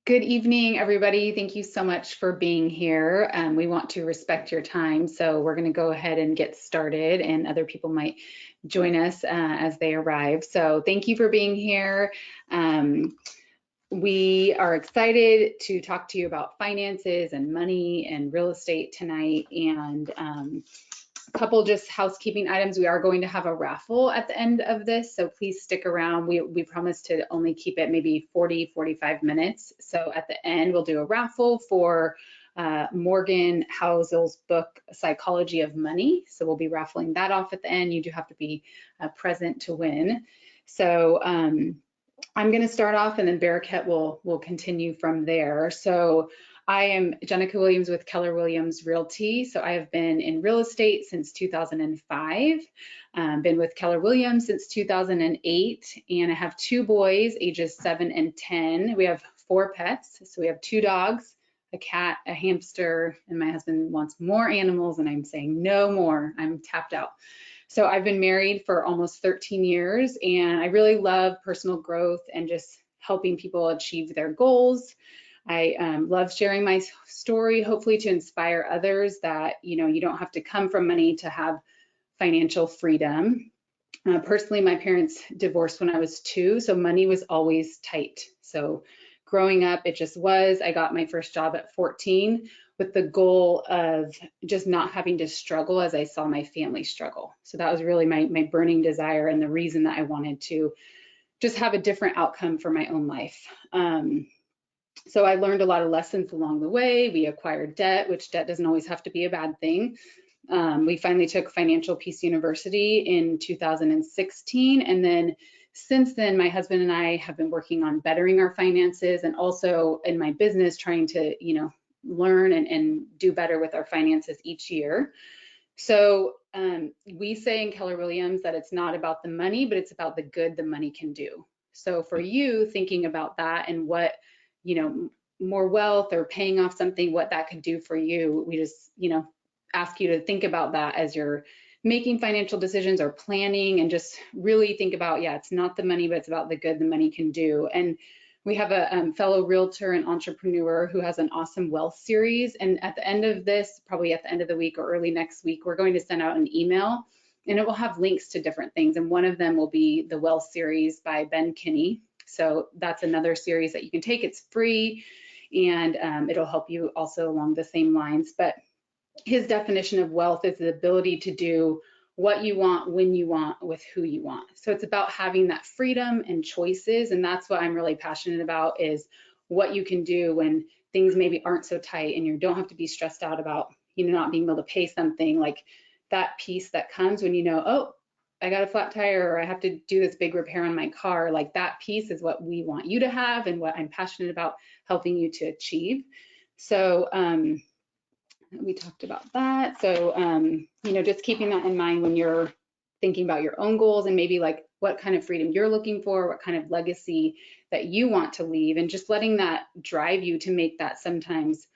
Good evening, everybody. Thank you so much for being here. We want to respect your time, so we're going to go ahead and get started, and other people might join us as they arrive. So thank you for being here. We are excited to talk to you about finances and money and real estate tonight, and a couple just housekeeping items. We are going to have a raffle at the end of this, so please stick around. We promise to only keep it maybe 40-45 minutes. So at the end, we'll do a raffle for Morgan Housel's book, Psychology of Money. So we'll be raffling that off at the end. You do have to be present to win. So I'm going to start off, and then Bereket will continue from there. So I am Jenica Williams with Keller Williams Realty. So I have been in real estate since 2005, been with Keller Williams since 2008, and I have two boys, ages 7 and 10. We have 4 pets. So we have 2 dogs, a cat, a hamster, and my husband wants more animals, and I'm saying no more. I'm tapped out. So I've been married for almost 13 years, and I really love personal growth and just helping people achieve their goals. I love sharing my story, hopefully to inspire others that, you don't have to come from money to have financial freedom. Personally, my parents divorced when I was 2, so money was always tight. So growing up, it just was. I got my first job at 14 with the goal of just not having to struggle as I saw my family struggle. So that was really my burning desire and the reason that I wanted to just have a different outcome for my own life. So I learned a lot of lessons along the way. We acquired debt, which debt doesn't always have to be a bad thing. We finally took Financial Peace University in 2016. And then since then, my husband and I have been working on bettering our finances, and also in my business, trying to, learn and do better with our finances each year. So we say in Keller Williams that it's not about the money, but it's about the good the money can do. So for you, thinking about that and what, more wealth or paying off something, what that could do for you, we just, ask you to think about that as you're making financial decisions or planning, and just really think about, it's not the money, but it's about the good the money can do. And we have a fellow realtor and entrepreneur who has an awesome wealth series. And at the end of this, probably at the end of the week or early next week, we're going to send out an email, and it will have links to different things. And one of them will be the wealth series by Ben Kinney. So that's another series that you can take. It's free, and it'll help you also along the same lines. But his definition of wealth is the ability to do what you want, when you want, with who you want. So it's about having that freedom and choices. And that's what I'm really passionate about, is what you can do when things maybe aren't so tight, and you don't have to be stressed out about, not being able to pay something. Like that peace that comes when oh, I got a flat tire, or I have to do this big repair on my car. Like that piece is what we want you to have, and what I'm passionate about helping you to achieve. So we talked about that. So, just keeping that in mind when you're thinking about your own goals, and maybe like what kind of freedom you're looking for, what kind of legacy that you want to leave, and just letting that drive you to make that sometimes,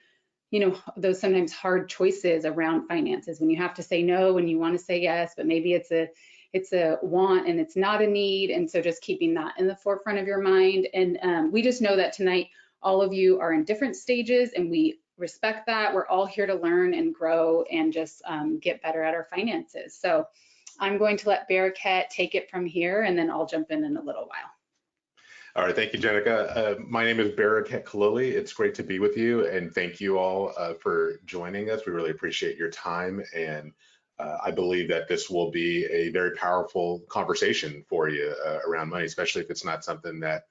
those sometimes hard choices around finances, when you have to say no, when you want to say yes, but maybe it's a want and it's not a need. And so just keeping that in the forefront of your mind. And we just know that tonight, all of you are in different stages, and we respect that. We're all here to learn and grow and just get better at our finances. So I'm going to let Bereket take it from here, and then I'll jump in a little while. All right, thank you, Jenica. My name is Bereket Kelile. It's great to be with you, and thank you all for joining us. We really appreciate your time, and I believe that this will be a very powerful conversation for you around money, especially if it's not something that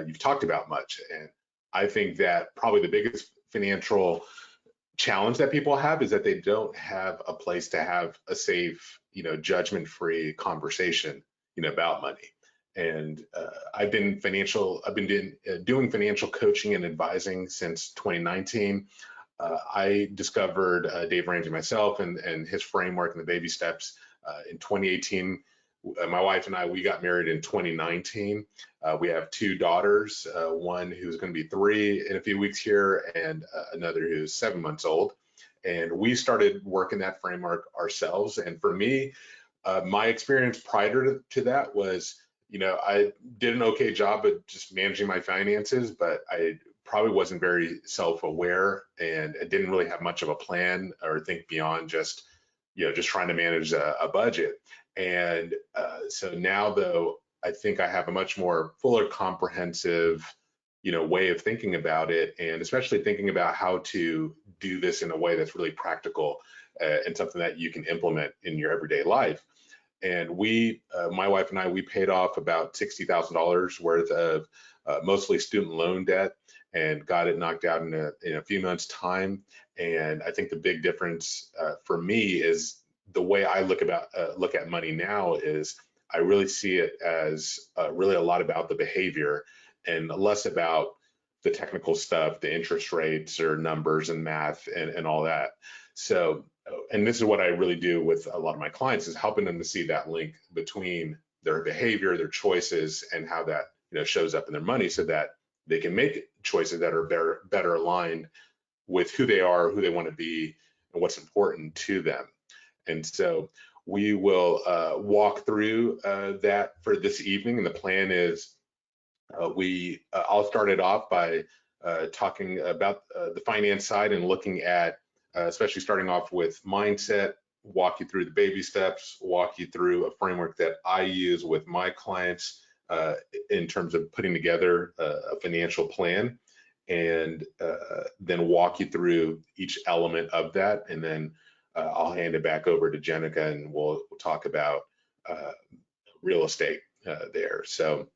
you've talked about much. And I think that probably the biggest financial challenge that people have is that they don't have a place to have a safe, judgment-free conversation, about money. And I've been doing financial coaching and advising since 2019. I discovered Dave Ramsey myself and his framework and the baby steps in 2018. My wife and I, we got married in 2019. We have 2 daughters, one who's going to be 3 in a few weeks here, and another who's 7 months old. And we started working that framework ourselves. And for me, my experience prior to that was, I did an okay job at just managing my finances, but I probably wasn't very self-aware and didn't really have much of a plan or think beyond just, just trying to manage a budget. And so now, though, I think I have a much more fuller, comprehensive, way of thinking about it, and especially thinking about how to do this in a way that's really practical and something that you can implement in your everyday life. And we, my wife and I, we paid off about $60,000 worth of mostly student loan debt and got it knocked out in a few months' time. And I think the big difference for me is the way I look at money now is I really see it as really a lot about the behavior and less about the technical stuff, the interest rates or numbers and math and all that. So, and this is what I really do with a lot of my clients, is helping them to see that link between their behavior, their choices, and how that shows up in their money, so that they can make choices that are better aligned with who they are, who they want to be, and what's important to them. And so we will walk through that for this evening. And the plan is I'll start it off by talking about the finance side and looking at, especially starting off with mindset, walk you through the baby steps, walk you through a framework that I use with my clients in terms of putting together a financial plan, and then walk you through each element of that. And then I'll hand it back over to Jenica, and we'll talk about real estate there. So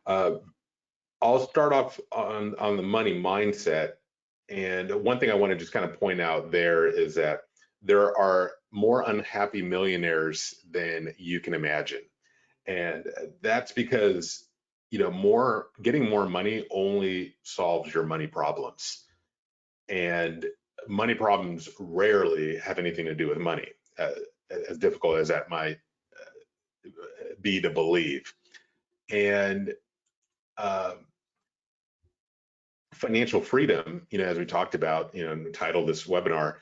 I'll start off on the money mindset. And one thing I want to just kind of point out there is that there are more unhappy millionaires than you can imagine. And that's because, getting more money only solves your money problems. And money problems rarely have anything to do with money, as difficult as that might be to believe. And financial freedom, as we talked about, in the title of this webinar,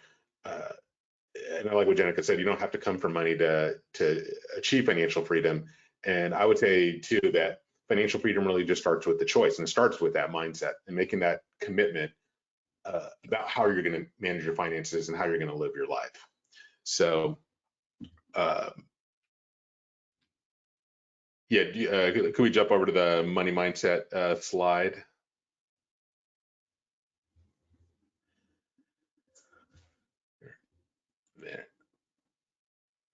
and I like what Jenica said, you don't have to come from money to achieve financial freedom. And I would say too that financial freedom really just starts with the choice, and it starts with that mindset and making that commitment about how you're going to manage your finances and how you're going to live your life. So yeah, could we jump over to the money mindset slide?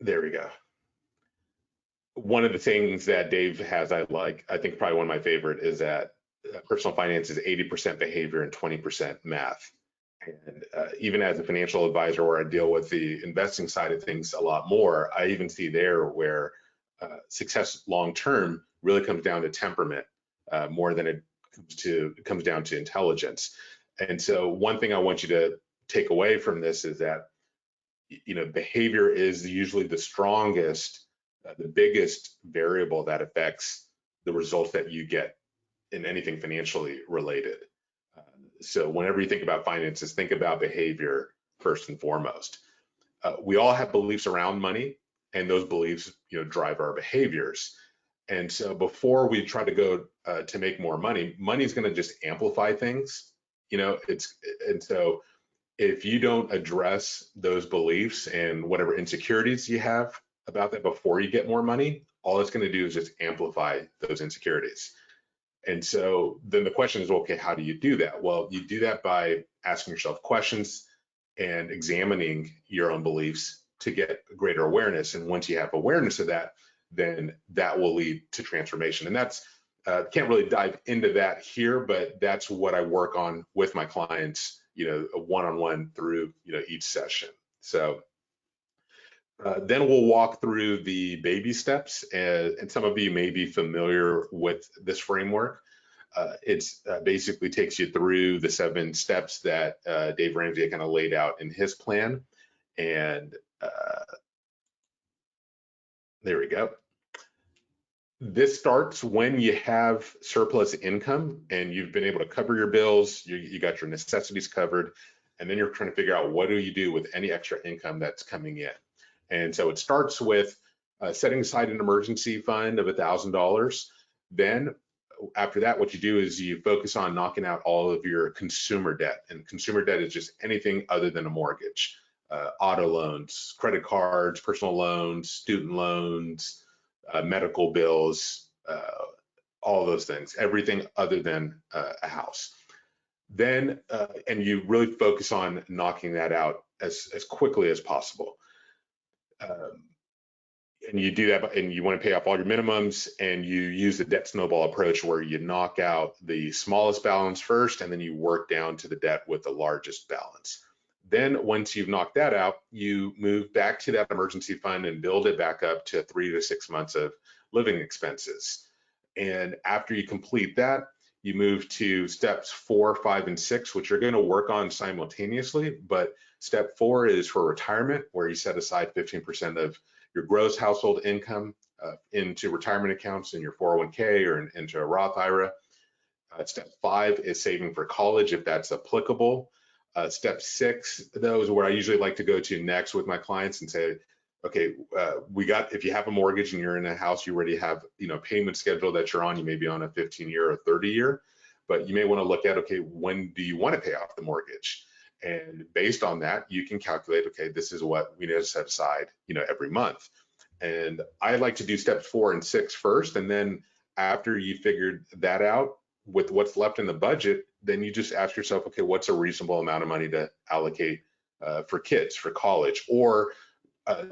There we go. One of the things that Dave has, I think probably one of my favorite, is that personal finance is 80% behavior and 20% math. And even as a financial advisor, where I deal with the investing side of things a lot more, I even see there where success long-term really comes down to temperament more than it comes down to intelligence. And so one thing I want you to take away from this is that, behavior is usually the strongest, the biggest variable that affects the results that you get in anything financially related. So whenever you think about finances, think about behavior first and foremost. We all have beliefs around money, and those beliefs, drive our behaviors. And so before we try to go to make more money, money is going to just amplify things. And so if you don't address those beliefs and whatever insecurities you have about that before you get more money, all it's going to do is just amplify those insecurities. And so then the question is, okay, how do you do that? Well, you do that by asking yourself questions and examining your own beliefs to get greater awareness. And once you have awareness of that, then that will lead to transformation. And that's, can't really dive into that here, but that's what I work on with my clients, one-on-one through, each session. So then we'll walk through the baby steps, and some of you may be familiar with this framework. It's basically takes you through the 7 steps that Dave Ramsey kind of laid out in his plan. And there we go. This starts when you have surplus income and you've been able to cover your bills, you got your necessities covered, and then you're trying to figure out what do you do with any extra income that's coming in. And so it starts with setting aside an emergency fund of $1,000. Then after that, what you do is you focus on knocking out all of your consumer debt. And consumer debt is just anything other than a mortgage. Auto loans, credit cards, personal loans, student loans, medical bills, all those things, everything other than a house. Then, and you really focus on knocking that out as quickly as possible. And you do that, and you want to pay off all your minimums, and you use the debt snowball approach where you knock out the smallest balance first, and then you work down to the debt with the largest balance. Then once you've knocked that out, you move back to that emergency fund and build it back up to 3 to 6 months of living expenses. And after you complete that, you move to steps 4, 5, and 6, which you're going to work on simultaneously. But step 4 is for retirement, where you set aside 15% of your gross household income into retirement accounts in your 401k or into a Roth IRA. Step 5 is saving for college, if that's applicable. Step 6, though, is where I usually like to go to next with my clients and say, okay, if you have a mortgage and you're in a house, you already have, payment schedule that you're on. You may be on a 15-year or 30-year, but you may want to look at, okay, when do you want to pay off the mortgage? And based on that, you can calculate, okay, this is what we need to set aside, every month. And I like to do steps 4 and 6 first. And then after you figured that out with what's left in the budget, then you just ask yourself, okay, what's a reasonable amount of money to allocate for kids, for college, or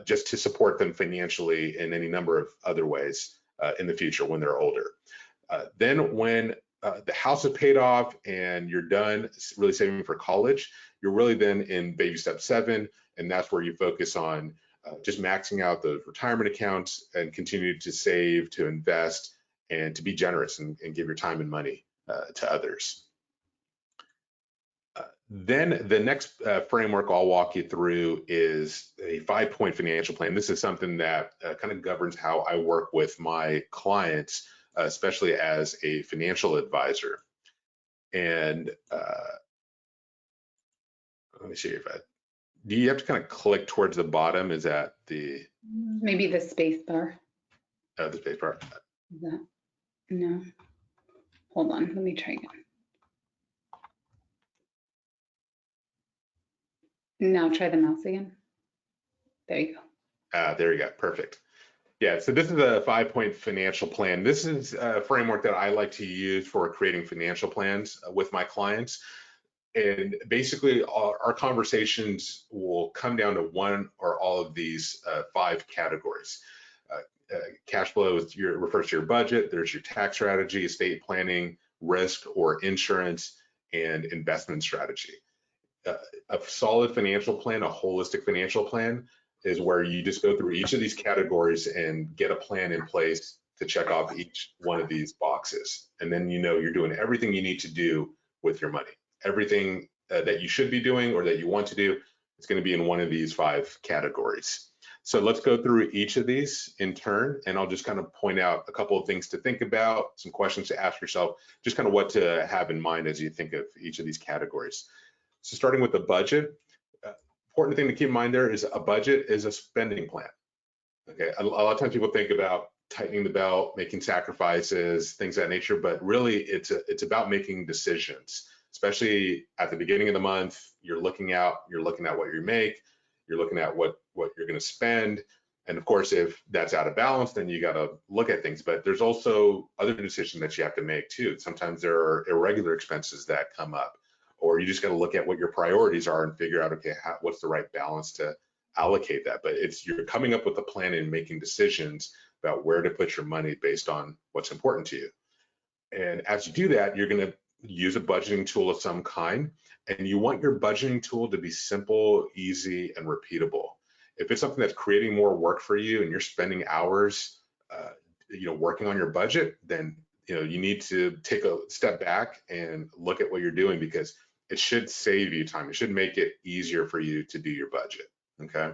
just to support them financially in any number of other ways in the future when they're older. Then when the house is paid off and you're done really saving for college, you're really then in baby step 7, and that's where you focus on just maxing out the retirement accounts and continue to save, to invest, and to be generous and give your time and money to others. Then the next framework I'll walk you through is a 5-point financial plan. This is something that kind of governs how I work with my clients, especially as a financial advisor. And let me see if do you have to kind of click towards the bottom? Is that the? Maybe the space bar. Oh, the space bar. Is that? No. Hold on, let me try again. Now try the mouse again. There you go. There you go, perfect. Yeah, so this is a 5-point financial plan. This is a framework that I like to use for creating financial plans with my clients. And basically, our conversations will come down to one or all of these 5 categories. Cash flow refers to your budget. There's your tax strategy, estate planning, risk or insurance, and investment strategy. A solid financial plan, a holistic financial plan, is where you just go through each of these categories and get a plan in place to check off each one of these boxes. And then you're doing everything you need to do with your money. Everything that you should be doing or that you want to do is going to be in one of these 5 categories. So let's go through each of these in turn, and I'll just kind of point out a couple of things to think about, some questions to ask yourself, just kind of what to have in mind as you think of each of these categories. So starting with the budget, important thing to keep in mind there is a budget is a spending plan. Okay, a lot of times people think about tightening the belt, making sacrifices, things of that nature, but really it's about making decisions, especially at the beginning of the month. You're looking at what you make, you're looking at what you're going to spend. And of course, if that's out of balance, then you got to look at things. But there's also other decisions that you have to make too. Sometimes there are irregular expenses that come up, or you just got to look at what your priorities are and figure out, okay, what's the right balance to allocate that. But you're coming up with a plan and making decisions about where to put your money based on what's important to you. And as you do that, you're going to use a budgeting tool of some kind, and you want your budgeting tool to be simple, easy, and repeatable. If it's something that's creating more work for you and you're spending hours working on your budget, then you need to take a step back and look at what you're doing, because it should save you time. It should make it easier for you to do your budget. Okay.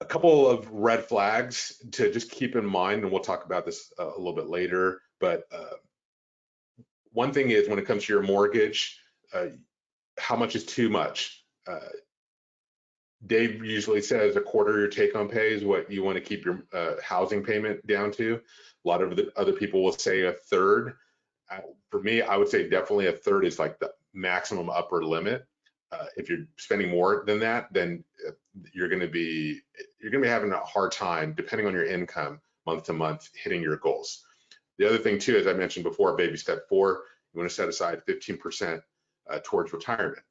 A couple of red flags to just keep in mind, and we'll talk about this a little bit later, but one thing is, when it comes to your mortgage, how much is too much? Dave usually says a quarter of your take-home pay is what you want to keep your housing payment down to. A lot of the other people will say a third. For me, I would say definitely a third is like the maximum upper limit. If you're spending more than that, then you're going to be having a hard time, depending on your income, month to month, hitting your goals. The other thing too, as I mentioned before, baby step 4, you want to set aside 15% towards retirement.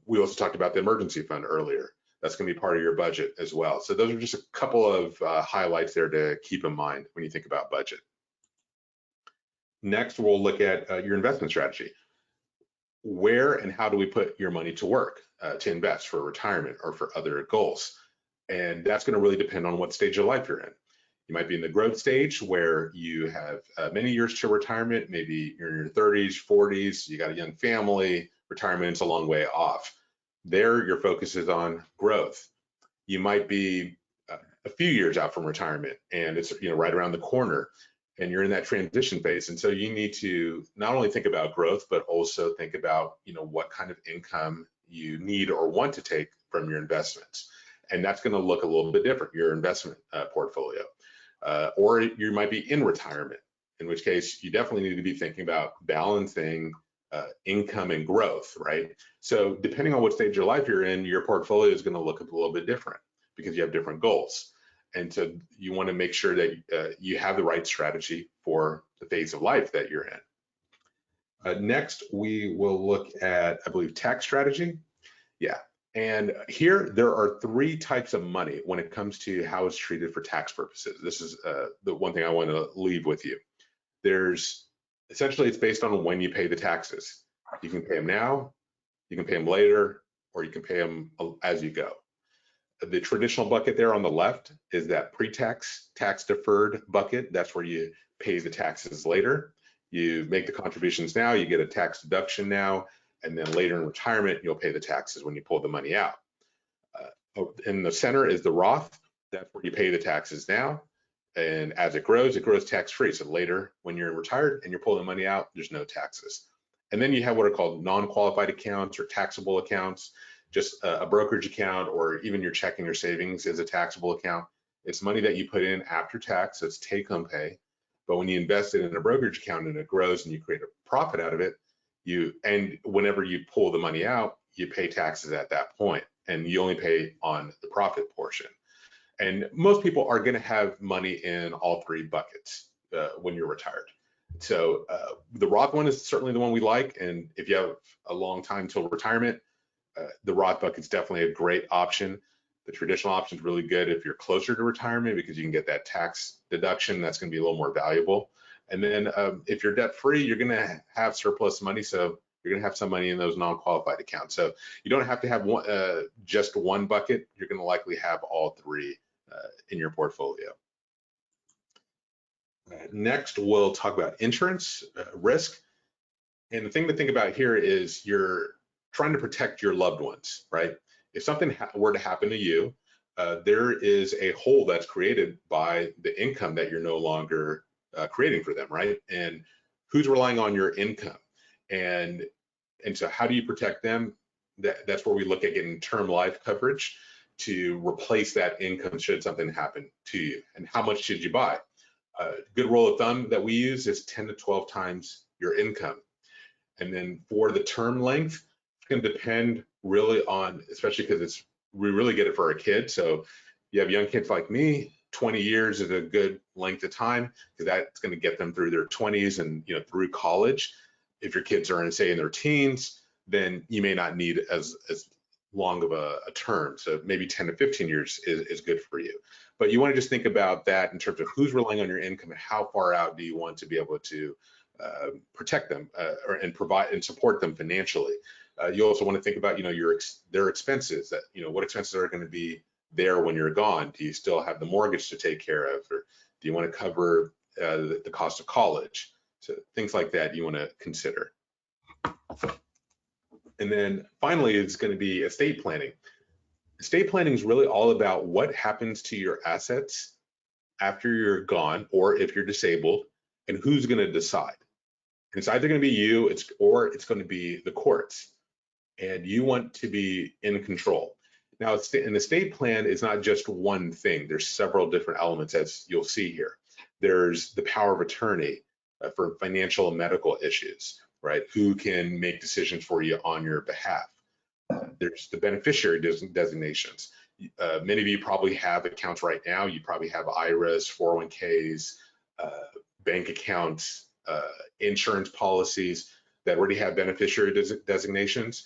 We also talked about the emergency fund earlier. That's going to be part of your budget as well. So those are just a couple of highlights there to keep in mind when you think about budget. Next, we'll look at your investment strategy. Where and how do we put your money to work to invest for retirement or for other goals? And that's going to really depend on what stage of life you're in. You might be in the growth stage where you have many years to retirement. Maybe you're in your 30s, 40s, you got a young family, retirement's a long way off. There, your focus is on growth. You might be a few years out from retirement and it's right around the corner and you're in that transition phase. And so you need to not only think about growth, but also think about what kind of income you need or want to take from your investments. And that's going to look a little bit different, your investment portfolio. Or you might be in retirement, in which case you definitely need to be thinking about balancing income and growth, right? So depending on what stage of life you're in, your portfolio is going to look a little bit different because you have different goals. And so you want to make sure that you have the right strategy for the phase of life that you're in. Next, we will look at, I believe, tax strategy. Yeah. And here there are 3 types of money when it comes to how it's treated for tax purposes. This is the one thing I want to leave with you. There's essentially, it's based on when you pay the taxes. You can pay them now, you can pay them later, or you can pay them as you go. The traditional bucket there on the left is that pre-tax, tax deferred bucket. That's where you pay the taxes later. You make the contributions now, you get a tax deduction now, and then later in retirement, you'll pay the taxes when you pull the money out. In the center is the Roth. That's where you pay the taxes now. And as it grows tax-free. So later, when you're retired and you're pulling the money out, there's no taxes. And then you have what are called non-qualified accounts or taxable accounts, just a brokerage account, or even your checking or savings is a taxable account. It's money that you put in after tax, so it's take-home pay. But when you invest it in a brokerage account and it grows and you create a profit out of it, and whenever you pull the money out, you pay taxes at that point, and you only pay on the profit portion. And most people are going to have money in all 3 buckets when you're retired. So the Roth one is certainly the one we like. And if you have a long time till retirement, the Roth bucket is definitely a great option. The traditional option is really good if you're closer to retirement because you can get that tax deduction. That's going to be a little more valuable. And then if you're debt free, you're going to have surplus money. So you're going to have some money in those non-qualified accounts. So you don't have to have just one bucket. You're going to likely have all 3 in your portfolio. Next, we'll talk about insurance risk. And the thing to think about here is you're trying to protect your loved ones, right? If something were to happen to you, there is a hole that's created by the income that you're no longer creating for them, right? And who's relying on your income? And so how do you protect them? That's where we look at getting term life coverage to replace that income should something happen to you. And how much should you buy? Good rule of thumb that we use is 10 to 12 times your income. And then for the term length, it's going to depend really on, especially because we really get it for our kids. So you have young kids like me, 20 years is a good length of time because that's going to get them through their 20s and through college. If your kids are say in their teens, then you may not need as long of a term. So maybe 10 to 15 years is good for you. But you want to just think about that in terms of who's relying on your income and how far out do you want to be able to protect them and provide and support them financially. You also want to think about their expenses, that what expenses are going to be there when you're gone. Do you still have the mortgage to take care of, or do you want to cover the cost of college? So things like that you want to consider. And then finally, it's going to be estate planning. Estate planning is really all about what happens to your assets after you're gone, or if you're disabled, and who's going to decide. And it's either going to be you, or it's going to be the courts. And you want to be in control. Now, an estate plan is not just one thing. There's several different elements, as you'll see here. There's the power of attorney for financial and medical issues, right? Who can make decisions for you on your behalf? There's the beneficiary designations. Many of you probably have accounts right now. You probably have IRAs, 401ks, bank accounts, insurance policies that already have beneficiary designations.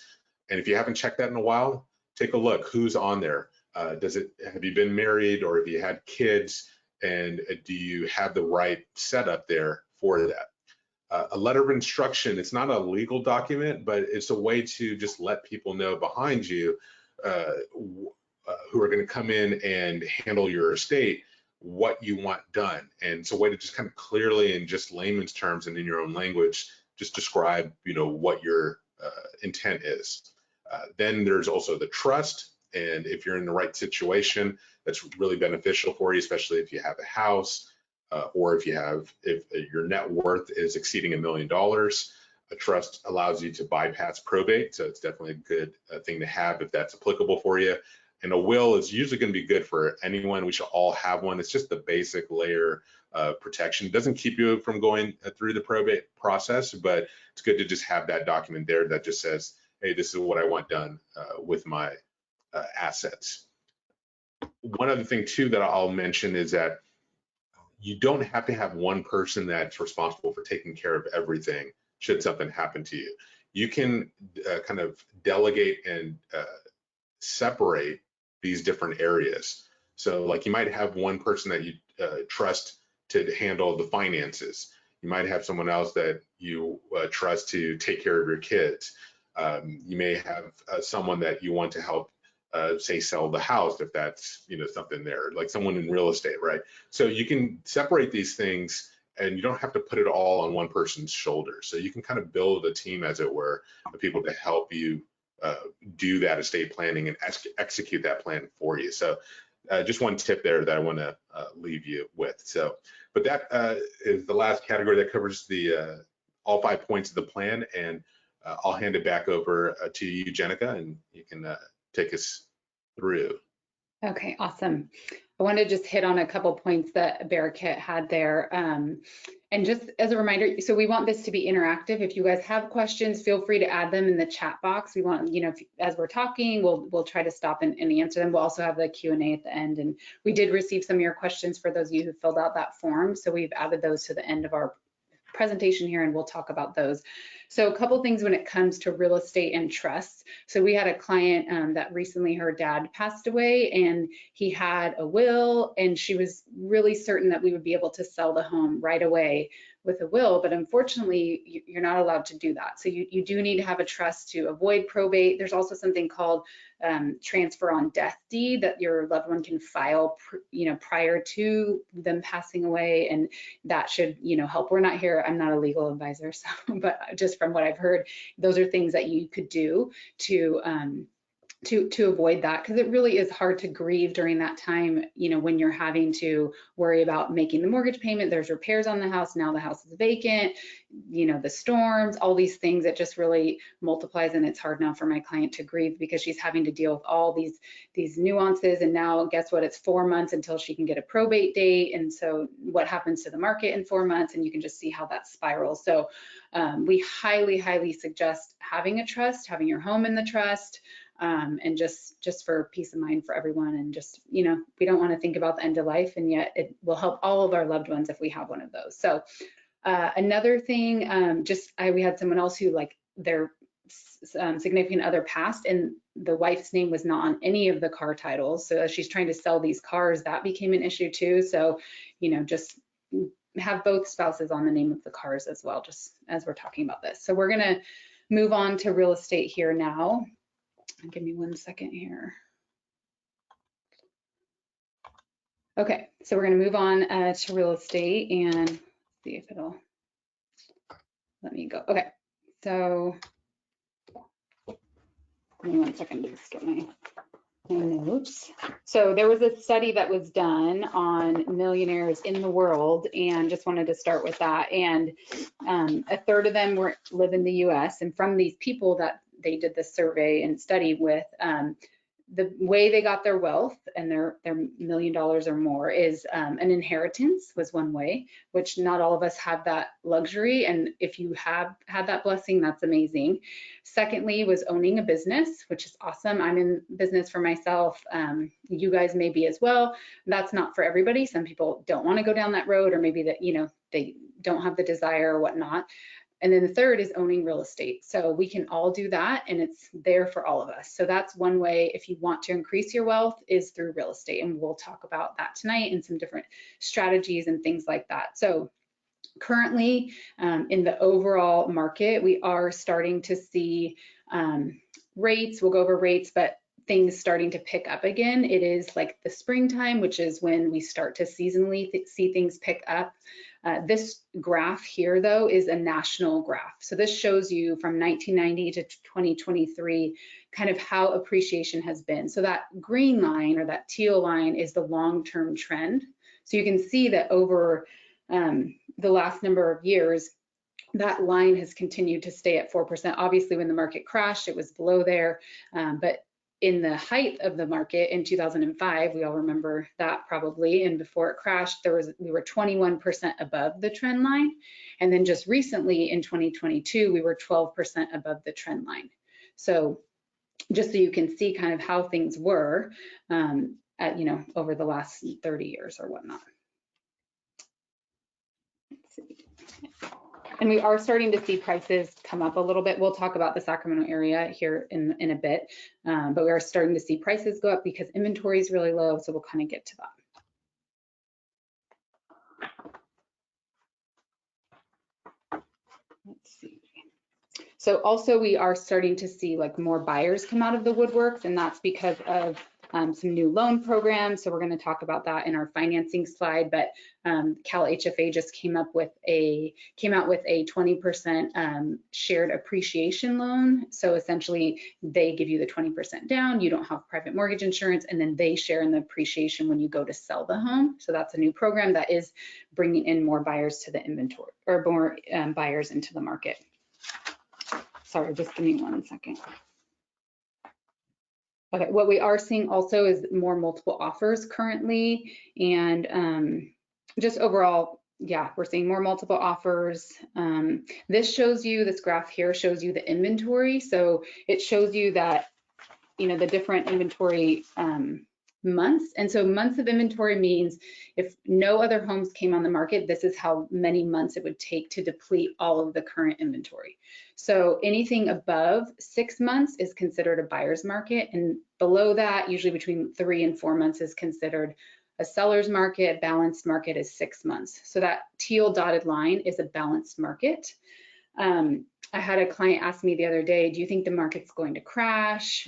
And if you haven't checked that in a while, take a look. Who's on there? Have you been married, or have you had kids? And do you have the right setup there for that? A letter of instruction, it's not a legal document, but it's a way to just let people know behind you who are going to come in and handle your estate what you want done. And it's a way to just kind of clearly, in just layman's terms and in your own language, just describe, what your intent is. Then there's also the trust. And if you're in the right situation, that's really beneficial for you, especially if you have a house, or if your net worth is exceeding $1 million. A trust allows you to bypass probate, so it's definitely a good thing to have if that's applicable for you. And a will is usually going to be good for anyone. We should all have one. It's just the basic layer of protection. It doesn't keep you from going through the probate process, but it's good to just have that document there that just says, hey, this is what I want done with my assets. One other thing too that I'll mention is that you don't have to have one person that's responsible for taking care of everything should something happen to you. You can kind of delegate and separate these different areas. So like you might have one person that you trust to handle the finances. You might have someone else that you trust to take care of your kids. You may have someone that you want to help say sell the house, if that's something there, like someone in real estate, right? So you can separate these things, and you don't have to put it all on one person's shoulders. So you can kind of build a team, as it were, of people to help you do that estate planning and execute that plan for you. So just one tip there that I want to leave you with. So, but that is the last category that covers the all 5 points of the plan, and I'll hand it back over to you, Jenica, and you can take us through. Okay, awesome. I want to just hit on a couple points that Bereket had there. And just as a reminder, so we want this to be interactive. If you guys have questions, feel free to add them in the chat box. We want, as we're talking, we'll try to stop and answer them. We'll also have the Q&A at the end. And we did receive some of your questions for those of you who filled out that form. So we've added those to the end of our presentation here, and we'll talk about those. So a couple things when it comes to real estate and trusts. So we had a client that recently, her dad passed away, and he had a will, and she was really certain that we would be able to sell the home right away with a will, but unfortunately you're not allowed to do that. So you do need to have a trust to avoid probate. There's also something called transfer on death deed that your loved one can file prior to them passing away, and that should help. We're not here, I'm not a legal advisor, so but just from what I've heard, those are things that you could do to avoid that, because it really is hard to grieve during that time, when you're having to worry about making the mortgage payment, there's repairs on the house, now the house is vacant, the storms, all these things, it just really multiplies, and it's hard now for my client to grieve because she's having to deal with all these nuances, and now guess what, it's 4 months until she can get a probate date, and so what happens to the market in 4 months, and you can just see how that spirals. So we highly suggest having a trust, having your home in the trust, and just for peace of mind for everyone, and just we don't want to think about the end of life, and yet it will help all of our loved ones if we have one of those. So another thing, we had someone else who, like, their significant other passed, and the wife's name was not on any of the car titles, so as she's trying to sell these cars, that became an issue too. So just have both spouses on the name of the cars as well, just as we're talking about this. So we're gonna move on to real estate here now. Give me 1 second here. Okay, so we're going to move on to real estate and see if it'll let me go. Okay, so give me 1 second to just get my notes. So there was a study that was done on millionaires in the world, and just wanted to start with that. And a third of them live in the US, and from these people that they did the survey and study with, the way they got their wealth and their $1 million or more is an inheritance was one way, which not all of us have that luxury. And if you have had that blessing, that's amazing. Secondly was owning a business, which is awesome. I'm in business for myself. You guys may be as well. That's not for everybody. Some people don't want to go down that road, or maybe that, you know, they don't have the desire or whatnot. And then the third is owning real estate. So we can all do that, and it's there for all of us. So that's one way if you want to increase your wealth is through real estate. And we'll talk about that tonight and some different strategies and things like that. So currently in the overall market, we are starting to see rates, we'll go over rates, but things starting to pick up again. It is like the springtime, which is when we start to seasonally see things pick up. This graph here, though, is a national graph. So this shows you from 1990 to 2023, kind of how appreciation has been. So that green line or that teal line is the long-term trend. So you can see that over the last number of years, that line has continued to stay at 4%. Obviously, when the market crashed, it was below there, but in the height of the market in 2005, we all remember that probably, and before it crashed, we were 21% above the trend line, and then just recently in 2022, we were 12% above the trend line. So just so you can see kind of how things were, you know, over the last 30 years or whatnot. Let's see. And we are starting to see prices come up a little bit. We'll talk about the Sacramento area here in a bit, but we are starting to see prices go up because inventory is really low, so we'll kind of get to that. Let's see. So also we are starting to see like more buyers come out of the woodworks, and that's because of some new loan programs. So we're going to talk about that in our financing slide, but Cal HFA just came out with a 20% shared appreciation loan. So essentially they give you the 20% down, you don't have private mortgage insurance, and then they share in the appreciation when you go to sell the home. So that's a new program that is bringing in more buyers to the inventory, or more buyers into the market. Sorry, just give me 1 second. Okay, what we are seeing also is more multiple offers currently, and just overall, yeah, we're seeing more multiple offers. This graph here shows you the inventory. So it shows you that, you know, the different inventory months. And so months of inventory means if no other homes came on the market, this is how many months it would take to deplete all of the current inventory. So anything above 6 months is considered a buyer's market, and below that, usually between 3 and 4 months, is considered a seller's market. Balanced market is 6 months. So that teal dotted line is a balanced market. I had a client ask me the other day, do you think the market's going to crash?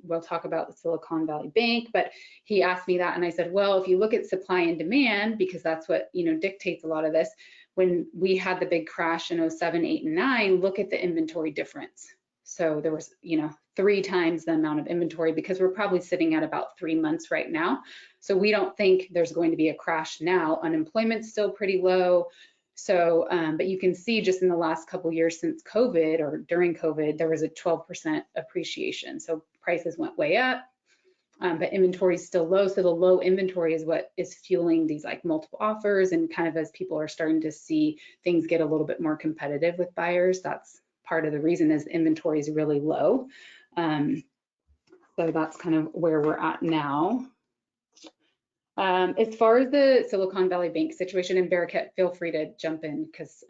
We'll talk about the Silicon Valley Bank, but he asked me that, and I said, well, if you look at supply and demand, because that's what, you know, dictates a lot of this, when we had the big crash in 07, 8, and 9, look at the inventory difference. So there was, you know, 3 times the amount of inventory, because we're probably sitting at about 3 months right now. So we don't think there's going to be a crash now. Unemployment's still pretty low. So, but you can see just in the last couple of years since COVID, or during COVID, there was a 12% appreciation. So prices went way up, but inventory is still low. So the low inventory is what is fueling these like multiple offers, and kind of as people are starting to see things get a little bit more competitive with buyers, that's part of the reason is inventory is really low. So that's kind of where we're at now. As far as the Silicon Valley Bank situation, and Bereket, feel free to jump in, because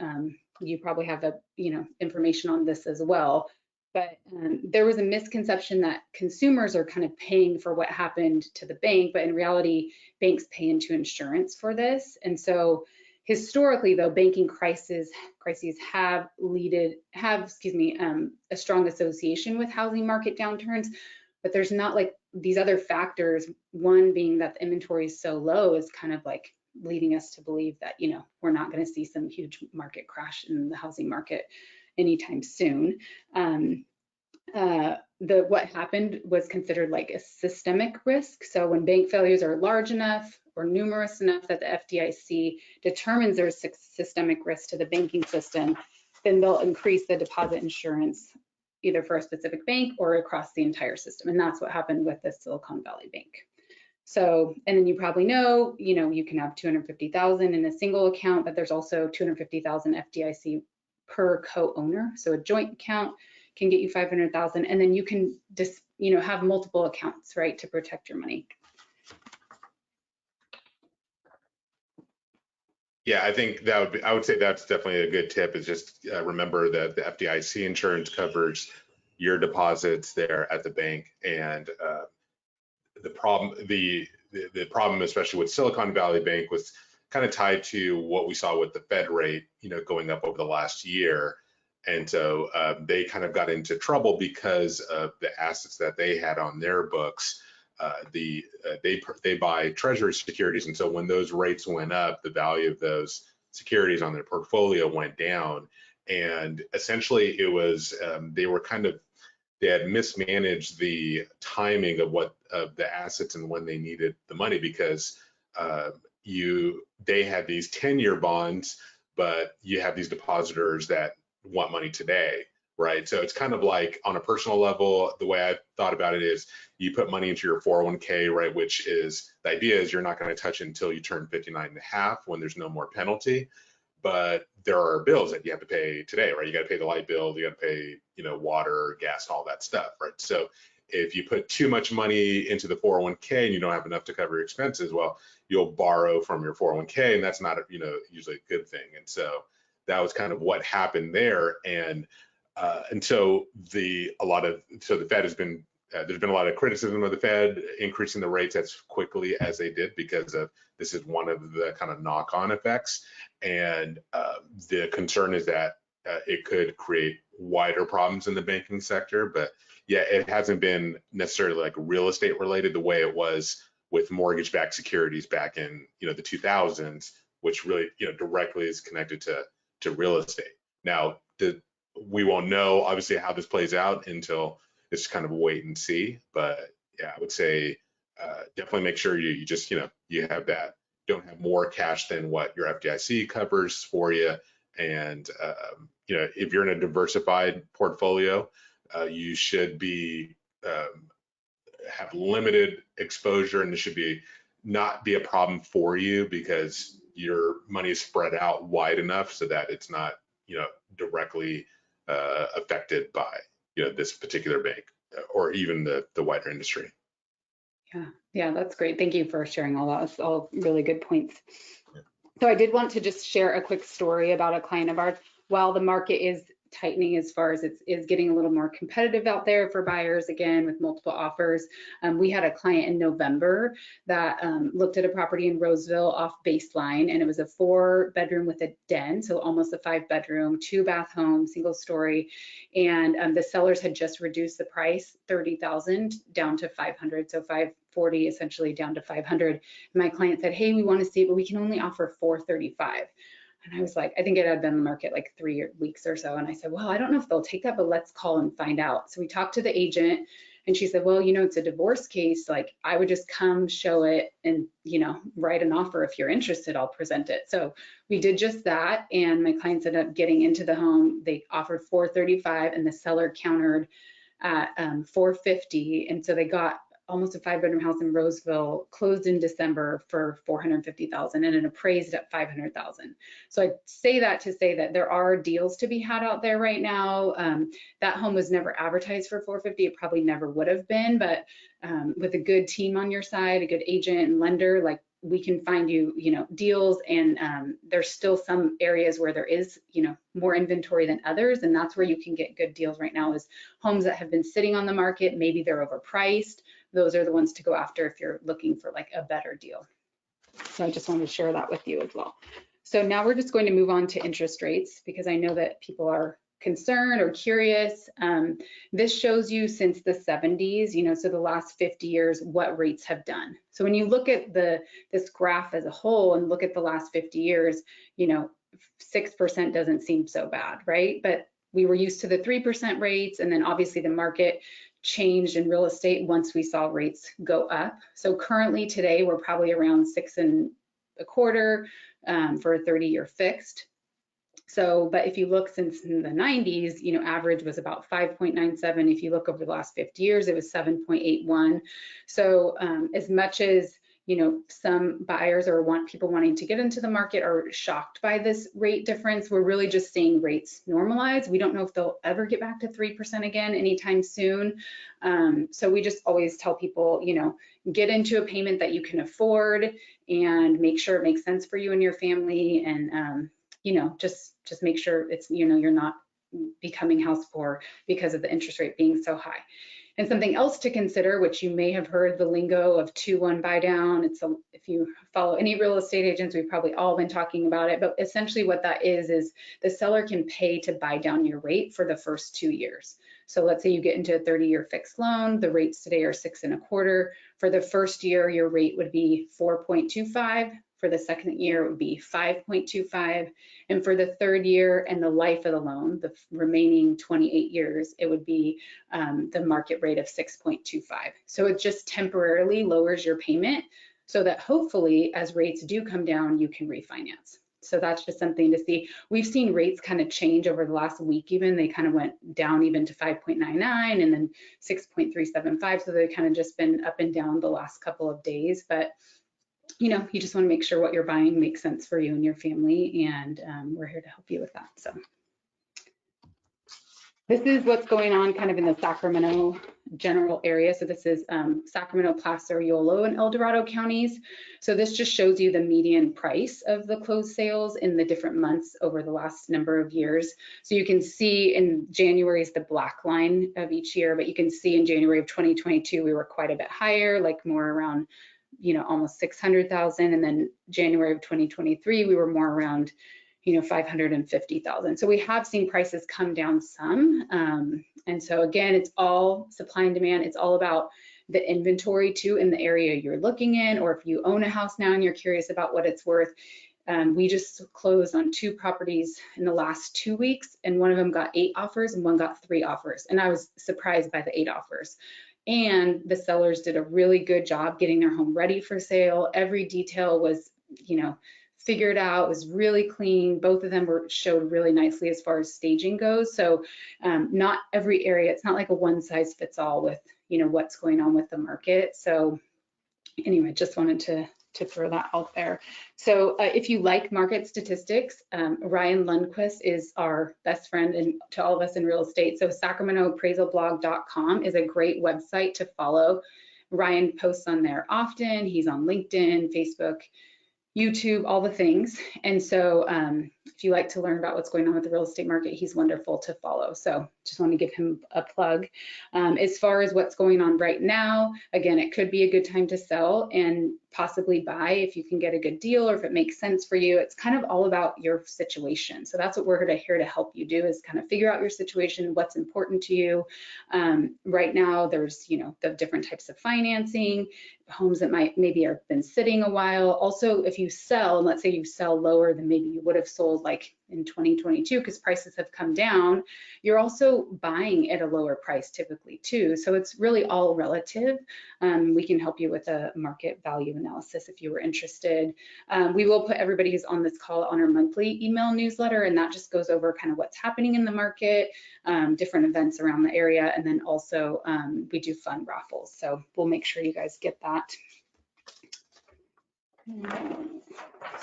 you probably have the, you know, information on this as well. But there was a misconception that consumers are kind of paying for what happened to the bank, but in reality, banks pay into insurance for this. And so historically, though, banking crises have a strong association with housing market downturns, but there's not like these other factors, one being that the inventory is so low is kind of like leading us to believe that, you know, we're not going to see some huge market crash in the housing market anytime soon. What happened was considered like a systemic risk. So when bank failures are large enough or numerous enough that the FDIC determines there's systemic risk to the banking system, then they'll increase the deposit insurance either for a specific bank or across the entire system. And that's what happened with the Silicon Valley Bank. So, and then you probably know, you can have 250,000 in a single account, but there's also 250,000 FDIC per co-owner. So a joint account can get you 500,000, and then you can just, have multiple accounts, right, to protect your money. Yeah, I think I would say that's definitely a good tip, is just remember that the FDIC insurance covers your deposits there at the bank. And the problem, especially with Silicon Valley Bank, was kind of tied to what we saw with the Fed rate, going up over the last year. And so they kind of got into trouble because of the assets that they had on their books. They buy treasury securities, and so when those rates went up, the value of those securities on their portfolio went down. And essentially, it was they had mismanaged the timing of the assets and when they needed the money, because they had these 10-year bonds, but you have these depositors that want money today, right? So it's kind of like, on a personal level, the way I thought about it is, you put money into your 401k, right? Which is, the idea is you're not going to touch it until you turn 59 and a half, when there's no more penalty. But there are bills that you have to pay today, right? You got to pay the light bill, you got to pay, water, gas, all that stuff, right? So if you put too much money into the 401k and you don't have enough to cover your expenses, well, you'll borrow from your 401k, and that's not, usually a good thing. And so that was kind of what happened there. And so the Fed has been, there's been a lot of criticism of the Fed increasing the rates as quickly as they did, because of this is one of the kind of knock-on effects. And the concern is that it could create wider problems in the banking sector. But yeah, it hasn't been necessarily like real estate related the way it was with mortgage-backed securities back in the 2000s, which really directly is connected to real estate. Now, we won't know obviously how this plays out until it's kind of wait and see. But yeah, I would say definitely make sure you just you have that, don't have more cash than what your FDIC covers for you. And if you're in a diversified portfolio, you should be have limited exposure, and it should not be a problem for you, because your money is spread out wide enough so that it's not directly affected by this particular bank, or even the wider industry. Yeah, that's great. Thank you for sharing all that. It's all really good points. So I did want to just share a quick story about a client of ours. While the market is tightening, as far as it is getting a little more competitive out there for buyers, again, with multiple offers, we had a client in November that looked at a property in Roseville off Baseline, and it was a 4-bedroom with a den, so almost a 5-bedroom, 2-bath home, single story. And the sellers had just reduced the price, $30,000 down to $500, so $540 essentially down to $500. And my client said, hey, we want to see, but we can only offer $435. And I was like, I think it had been on the market like 3 weeks or so. And I said, well, I don't know if they'll take that, but let's call and find out. So we talked to the agent, and she said, well, it's a divorce case. Like, I would just come show it and, write an offer. If you're interested, I'll present it. So we did just that. And my clients ended up getting into the home. They offered $435, and the seller countered at $450. And so they got almost a 5-bedroom house in Roseville, closed in December for $450,000, and it appraised at $500,000. So I say that to say that there are deals to be had out there right now. That home was never advertised for $450. It probably never would have been, but with a good team on your side, a good agent and lender, like, we can find you, deals. And there's still some areas where there is, more inventory than others. And that's where you can get good deals right now, is homes that have been sitting on the market. Maybe they're overpriced. Those are the ones to go after if you're looking for like a better deal. So I just wanted to share that with you as well. So now we're just going to move on to interest rates, because I know that people are concerned or curious. This shows you since the 70s, so the last 50 years, what rates have done. So when you look at this graph as a whole and look at the last 50 years, 6% doesn't seem so bad, right? But we were used to the 3% rates, and then obviously the market changed in real estate once we saw rates go up. So currently today, we're probably around 6.25 for a 30-year fixed. So, but if you look since in the 90s, average was about 5.97. If you look over the last 50 years, it was 7.81. So as much as some buyers or people wanting to get into the market are shocked by this rate difference, we're really just seeing rates normalize. We don't know if they'll ever get back to 3% again anytime soon. So we just always tell people, get into a payment that you can afford and make sure it makes sense for you and your family, and just make sure it's, you're not becoming house poor because of the interest rate being so high. And something else to consider, which you may have heard the lingo of 2-1 buy down. If you follow any real estate agents, we've probably all been talking about it, but essentially what that is the seller can pay to buy down your rate for the first 2 years. So let's say you get into a 30-year fixed loan, the rates today are 6.25. For the first year, your rate would be 4.25. For the second year, it would be 5.25. And for the third year and the life of the loan, the remaining 28 years, it would be the market rate of 6.25. So it just temporarily lowers your payment so that hopefully as rates do come down, you can refinance. So that's just something to see. We've seen rates kind of change over the last week even. They kind of went down even to 5.99 and then 6.375. So they've kind of just been up and down the last couple of days. But you just want to make sure what you're buying makes sense for you and your family, and we're here to help you with that. So this is what's going on kind of in the Sacramento general area. So this is Sacramento, Placer, Yolo, and El Dorado counties. So this just shows you the median price of the closed sales in the different months over the last number of years. So you can see in January is the black line of each year, but you can see in January of 2022, we were quite a bit higher, like more around almost 600,000. And then January of 2023, we were more around, 550,000. So we have seen prices come down some. And so again, it's all supply and demand. It's all about the inventory too in the area you're looking in, or if you own a house now and you're curious about what it's worth. We just closed on 2 properties in the last 2 weeks, and one of them got 8 offers and one got 3 offers. And I was surprised by the 8 offers. And the sellers did a really good job getting their home ready for sale. Every detail was, figured out, was really clean. Both of them showed really nicely as far as staging goes. So not every area, it's not like a one size fits all with, what's going on with the market. So anyway, just wanted to throw that out there. So if you like market statistics, Ryan Lundquist is our best friend and to all of us in real estate. So SacramentoAppraisalblog.com is a great website to follow. Ryan posts on there often. He's on LinkedIn, Facebook, YouTube, all the things. And so if you like to learn about what's going on with the real estate market, he's wonderful to follow. So just want to give him a plug. As far as what's going on right now, again, it could be a good time to sell and possibly buy if you can get a good deal or if it makes sense for you. It's kind of all about your situation. So that's what we're here to help you do, is kind of figure out your situation, what's important to you. Right now, there's, the different types of financing, homes that maybe have been sitting a while. Also, if you sell, and let's say you sell lower than maybe you would have sold like in 2022 because prices have come down, you're also buying at a lower price typically too. So it's really all relative. We can help you with a market value analysis if you were interested. We will put everybody who's on this call on our monthly email newsletter, and that just goes over kind of what's happening in the market, different events around the area, and then also we do fun raffles. So we'll make sure you guys get that.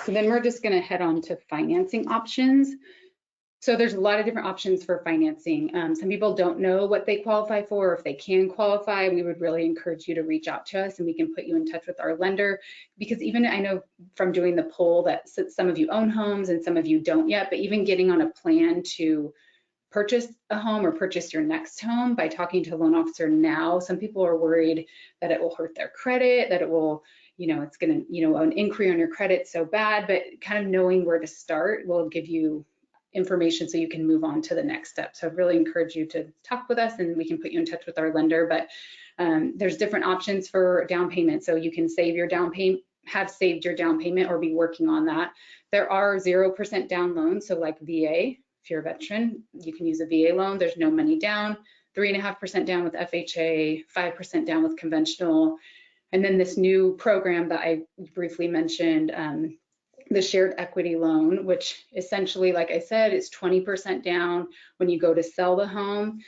So then we're just going to head on to financing options. So there's a lot of different options for financing. Some people don't know what they qualify for, or if they can qualify. We would really encourage you to reach out to us and we can put you in touch with our lender, because even I know from doing the poll that some of you own homes and some of you don't yet, but even getting on a plan to purchase a home or purchase your next home by talking to a loan officer now, some people are worried that it will hurt their credit, that it will, it's going to, an inquiry on your credit so bad, but kind of knowing where to start will give you information so you can move on to the next step. So I really encourage you to talk with us and we can put you in touch with our lender. But there's different options for down payment. So you can save your down payment, have saved your down payment, or be working on that. There are 0% down loans. So like VA, if you're a veteran, you can use a VA loan. There's no money down, 3.5% down with FHA, 5% down with conventional. And then this new program that I briefly mentioned, the shared equity loan, which essentially, like I said, is 20% down. When you go to sell the home,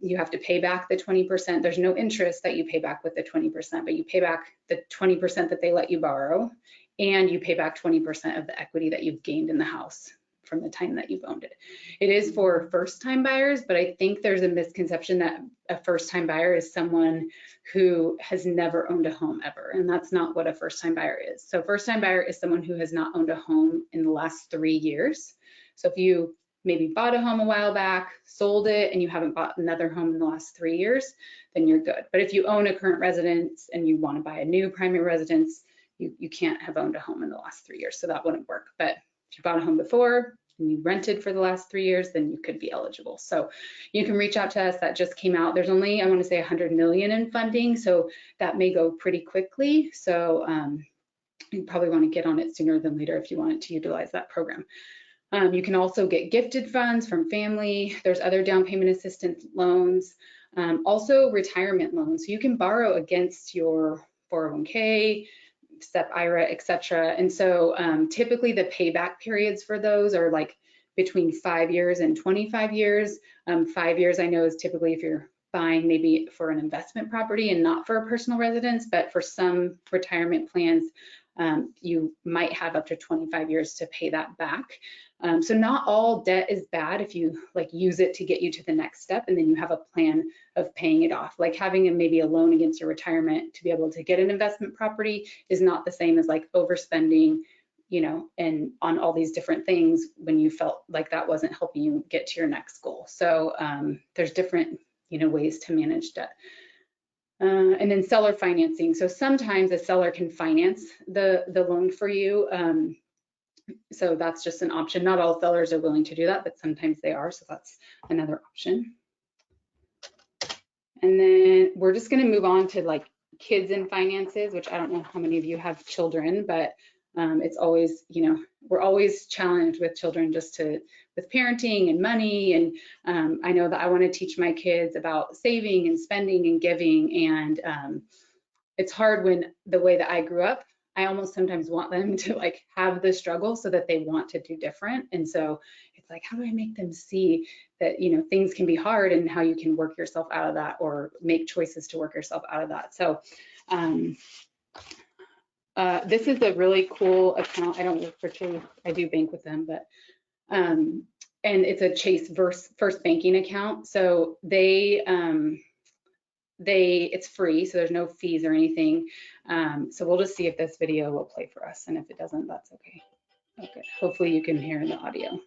you have to pay back the 20%. There's no interest that you pay back with the 20%, but you pay back the 20% that they let you borrow, and you pay back 20% of the equity that you've gained in the house from the time that you've owned it. It is for first-time buyers, but I think there's a misconception that a first-time buyer is someone who has never owned a home ever, and that's not what a first-time buyer is. So first-time buyer is someone who has not owned a home in the last 3 years. So if you maybe bought a home a while back, sold it, and you haven't bought another home in the last 3 years, then you're good. But if you own a current residence and you want to buy a new primary residence, you can't have owned a home in the last 3 years, so that wouldn't work. But if you bought a home before and you rented for the last 3 years, then you could be eligible. So you can reach out to us. That just came out. There's only, I want to say, 100 million in funding, so that may go pretty quickly. So you probably want to get on it sooner than later if you wanted to utilize that program. You can also get gifted funds from family. There's other down payment assistance loans, also retirement loans. So you can borrow against your 401k, SEP IRA, etc. And so typically the payback periods for those are like between 5 years and 25 years. 5 years I know is typically if you're buying maybe for an investment property and not for a personal residence, but for some retirement plans, you might have up to 25 years to pay that back. So not all debt is bad if you like use it to get you to the next step and then you have a plan of paying it off. Like having maybe a loan against your retirement to be able to get an investment property is not the same as like overspending, you know, and on all these different things when you felt like that wasn't helping you get to your next goal. So there's different, you know, ways to manage debt. And then seller financing. So sometimes a seller can finance the loan for you. So that's just an option. Not all sellers are willing to do that, but sometimes they are. So that's another option. And then we're just going to move on to like kids and finances, which I don't know how many of you have children, but it's always, you know, we're always challenged with children just with parenting and money. And I know that I want to teach my kids about saving and spending and giving. And it's hard when the way that I grew up, I almost sometimes want them to like have the struggle so that they want to do different. And so it's like, how do I make them see that, you know, things can be hard and how you can work yourself out of that or make choices to work yourself out of that. So this is a really cool account. I don't work for Chase, I do bank with them, but and it's a Chase First Banking account. So it's free, so there's no fees or anything. So we'll just see if this video will play for us, and if it doesn't, that's okay. Okay, hopefully you can hear the audio.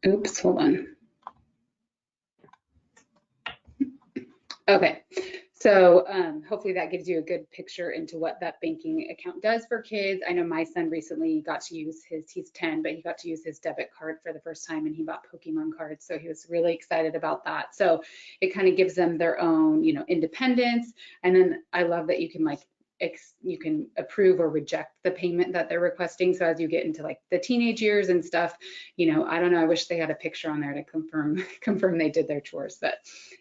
Oops, hold on. Okay, so hopefully that gives you a good picture into what that banking account does for kids. I know my son recently got to use he's 10, but he got to use his debit card for the first time, and he bought Pokemon cards. So he was really excited about that. So it kind of gives them their own, independence. And then I love that you can you can approve or reject the payment that they're requesting. So as you get into like the teenage years and stuff, I don't know, I wish they had a picture on there to confirm they did their chores. But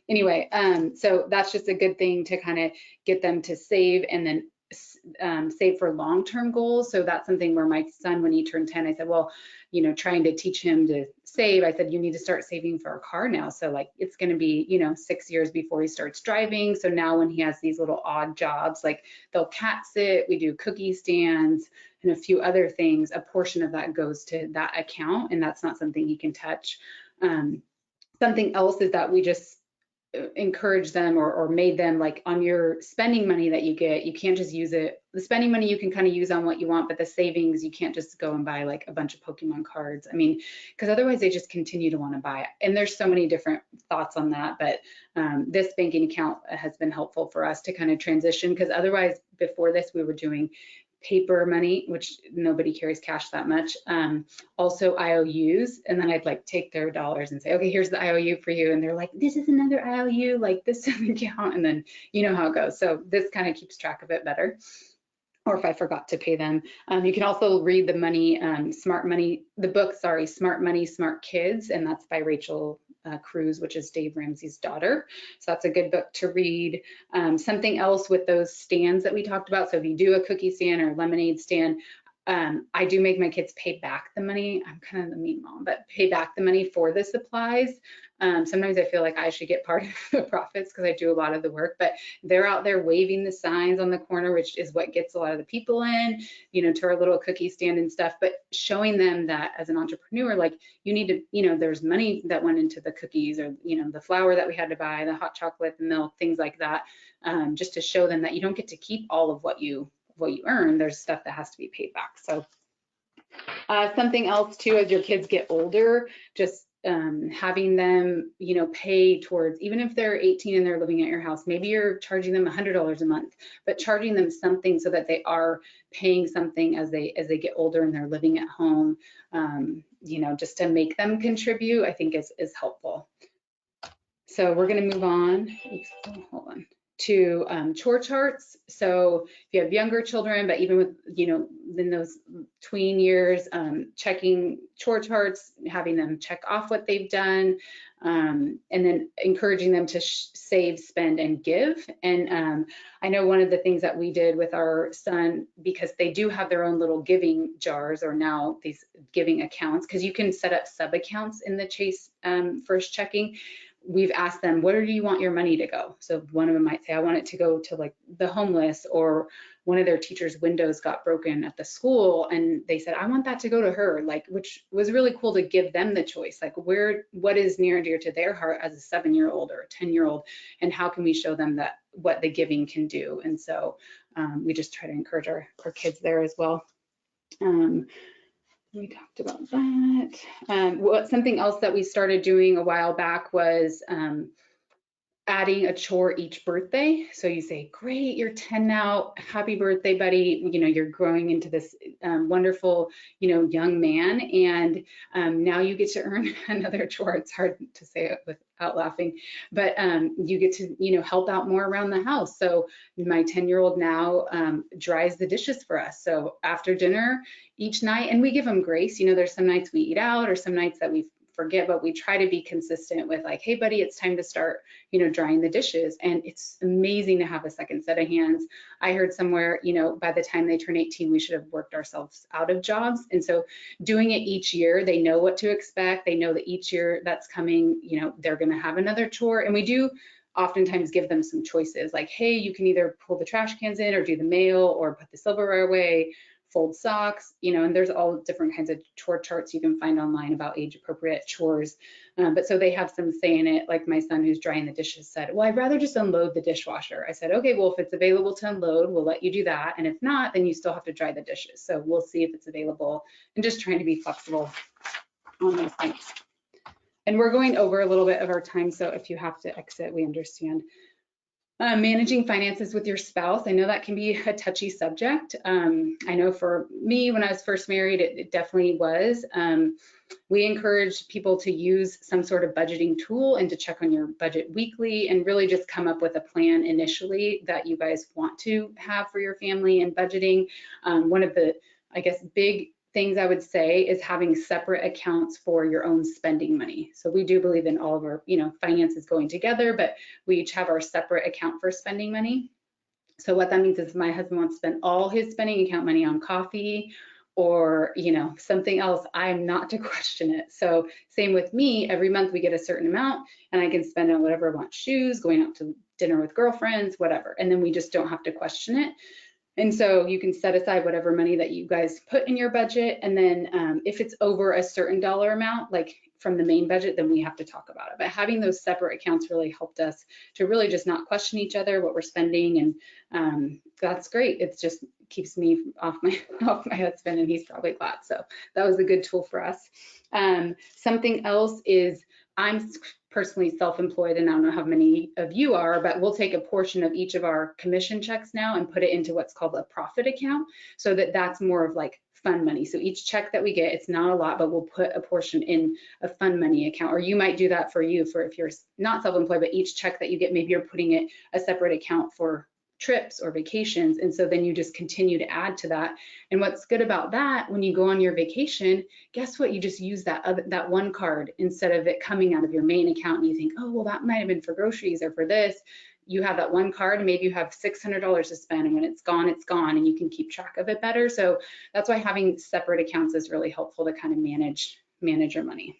anyway, so that's just a good thing to kind of get them to save and then save for long-term goals. So that's something where my son, when he turned 10, I said, well, trying to teach him to save, I said, you need to start saving for a car now. So like, it's going to be, 6 years before he starts driving. So now when he has these little odd jobs, like they'll cat sit, we do cookie stands and a few other things, a portion of that goes to that account, and that's not something he can touch. Something else is that we just encourage them or made them, like, on your spending money that you get, you can't just use it. The spending money you can kind of use on what you want, but the savings, you can't just go and buy like a bunch of Pokemon cards. I mean, because otherwise they just continue to want to buy it. And there's so many different thoughts on that, but this banking account has been helpful for us to kind of transition, because otherwise before this we were doing paper money, which nobody carries cash that much. Also IOUs, and then I'd like take their dollars and say, okay, here's the IOU for you. And they're like, this is another IOU, like this doesn't count. And then you know how it goes. So this kind of keeps track of it better. Or if I forgot to pay them. You can also read the book, Smart Money, Smart Kids, and that's by Rachel Cruz, which is Dave Ramsey's daughter. So that's a good book to read. Something else with those stands that we talked about. So if you do a cookie stand or a lemonade stand, I do make my kids pay back the money. I'm kind of the mean mom, but pay back the money for the supplies. Sometimes I feel like I should get part of the profits because I do a lot of the work, but they're out there waving the signs on the corner, which is what gets a lot of the people in, to our little cookie stand and stuff, but showing them that as an entrepreneur, like you need to, there's money that went into the cookies or, the flour that we had to buy, the hot chocolate, the milk, things like that, just to show them that you don't get to keep all of what you earn. There's stuff that has to be paid back. So something else too, as your kids get older, just having them, pay towards, even if they're 18 and they're living at your house, maybe you're charging them $100 a month, but charging them something so that they are paying something as they get older and they're living at home, just to make them contribute, I think is helpful. So we're going to move on. Oops, hold on. To chore charts. So if you have younger children, but even with, in those tween years, checking chore charts, having them check off what they've done, and then encouraging them to save, spend, and give. And I know one of the things that we did with our son, because they do have their own little giving jars, or now these giving accounts, because you can set up sub accounts in the Chase First Checking. We've asked them, where do you want your money to go? So one of them might say, I want it to go to like the homeless, or one of their teachers' windows got broken at the school and they said, I want that to go to her, like, which was really cool to give them the choice, like what is near and dear to their heart as a 7-year-old or a 10-year-old, and how can we show them that what the giving can do? And so we just try to encourage our kids there as well. We talked about that. Something else that we started doing a while back was adding a chore each birthday. So you say, great, you're 10 now, happy birthday, buddy. You're growing into this wonderful, young man. And now you get to earn another chore. It's hard to say it without laughing, but you get to, help out more around the house. So my 10-year-old now dries the dishes for us. So after dinner each night, and we give him grace, there's some nights we eat out or some nights that we forget, but we try to be consistent with like, hey buddy, it's time to start, drying the dishes. And it's amazing to have a second set of hands. I heard somewhere, by the time they turn 18, we should have worked ourselves out of jobs. And so doing it each year, they know what to expect. They know that each year that's coming, they're going to have another chore. And we do oftentimes give them some choices, like, hey, you can either pull the trash cans in or do the mail or put the silverware away, fold socks, and there's all different kinds of chore charts you can find online about age appropriate chores. But so they have some say in it, like my son who's drying the dishes said, well, I'd rather just unload the dishwasher. I said, okay, well, if it's available to unload, we'll let you do that. And if not, then you still have to dry the dishes. So we'll see if it's available, and just trying to be flexible on those things. And we're going over a little bit of our time, so if you have to exit, we understand. Managing finances with your spouse. I know that can be a touchy subject. I know for me, when I was first married, it definitely was. We encourage people to use some sort of budgeting tool and to check on your budget weekly and really just come up with a plan initially that you guys want to have for your family and budgeting. One of the, I guess, big things I would say is having separate accounts for your own spending money. So we do believe in all of our, finances going together, but we each have our separate account for spending money. So what that means is my husband wants to spend all his spending account money on coffee or, something else, I'm not to question it. So same with me, every month we get a certain amount and I can spend on whatever I want, shoes, going out to dinner with girlfriends, whatever. And then we just don't have to question it. And so you can set aside whatever money that you guys put in your budget. And then if it's over a certain dollar amount, like from the main budget, then we have to talk about it. But having those separate accounts really helped us to really just not question each other, what we're spending. And that's great. It's just keeps me off my husband, and he's probably glad. So that was a good tool for us. Something else is I'm personally self-employed, and I don't know how many of you are, but we'll take a portion of each of our commission checks now and put it into what's called a profit account, so that's more of like fund money. So each check that we get, it's not a lot, but we'll put a portion in a fund money account. Or you might do that for if you're not self-employed, but each check that you get, maybe you're putting it a separate account for trips or vacations. And so then you just continue to add to that. And what's good about that, when you go on your vacation, guess what? You just use that one card instead of it coming out of your main account. And you think, oh, well, that might have been for groceries or for this. You have that one card, and maybe you have $600 to spend, and when it's gone, and you can keep track of it better. So that's why having separate accounts is really helpful to kind of manage your money.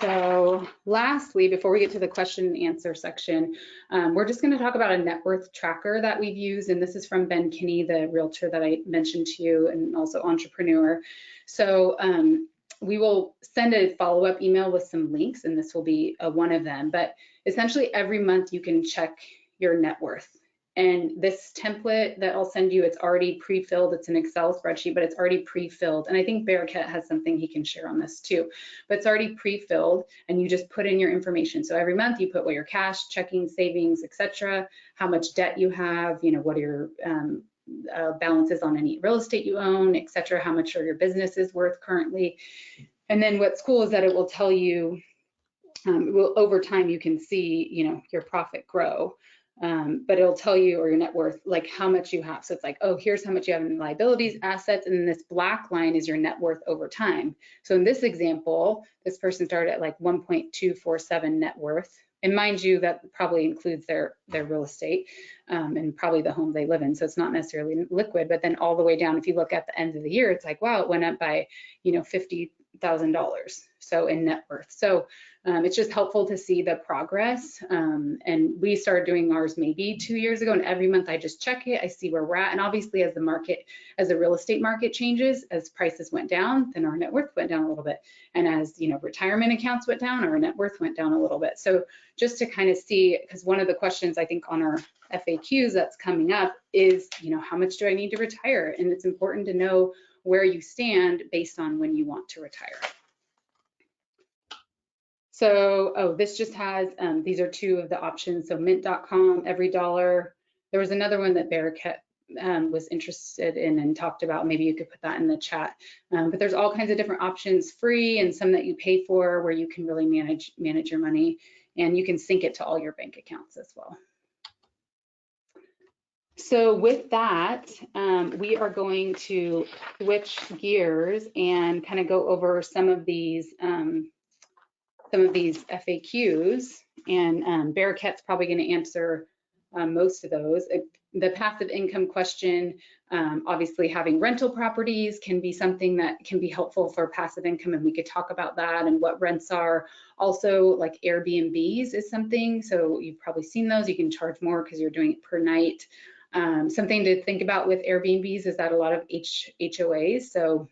So lastly, before we get to the question and answer section, we're just going to talk about a net worth tracker that we've used. And this is from Ben Kinney, the realtor that I mentioned to you, and also entrepreneur. So we will send a follow-up email with some links, and this will be one of them. But essentially every month you can check your net worth. And this template that I'll send you, it's already pre-filled. It's an Excel spreadsheet, but it's already pre-filled. And I think Bereket has something he can share on this too. But it's already pre-filled, and you just put in your information. So every month you put what your cash, checking, savings, etc., how much debt you have, what are your balances on any real estate you own, etc., how much are your business is worth currently. And then what's cool is that it will tell you, over time you can see, your profit grow. But it'll tell you, or your net worth, like how much you have. So it's like, oh, here's how much you have in liabilities, assets, and then this black line is your net worth over time. So in this example, this person started at like 1.247 net worth. And mind you, that probably includes their real estate and probably the home they live in. So it's not necessarily liquid, but then all the way down, if you look at the end of the year, it's like, wow, it went up by, $50,000. So in net worth. So it's just helpful to see the progress. And we started doing ours maybe 2 years ago, and every month I just check it. I see where we're at. And obviously as the real estate market changes, as prices went down, then our net worth went down a little bit. And as, retirement accounts went down, our net worth went down a little bit. So just to kind of see, because one of the questions I think on our FAQs that's coming up is, how much do I need to retire? And it's important to know where you stand based on when you want to retire. So, this just has, these are two of the options. So mint.com, every dollar. There was another one that Bereket was interested in and talked about. Maybe you could put that in the chat. But there's all kinds of different options, free and some that you pay for, where you can really manage your money, and you can sync it to all your bank accounts as well. So with that, we are going to switch gears and kind of go over some of these FAQs, and Bereket's probably going to answer most of those. The passive income question, obviously having rental properties can be something that can be helpful for passive income, and we could talk about that and what rents are. Also, like Airbnbs is something, so you've probably seen those. You can charge more because you're doing it per night. Something to think about with Airbnbs is that a lot of HOAs, so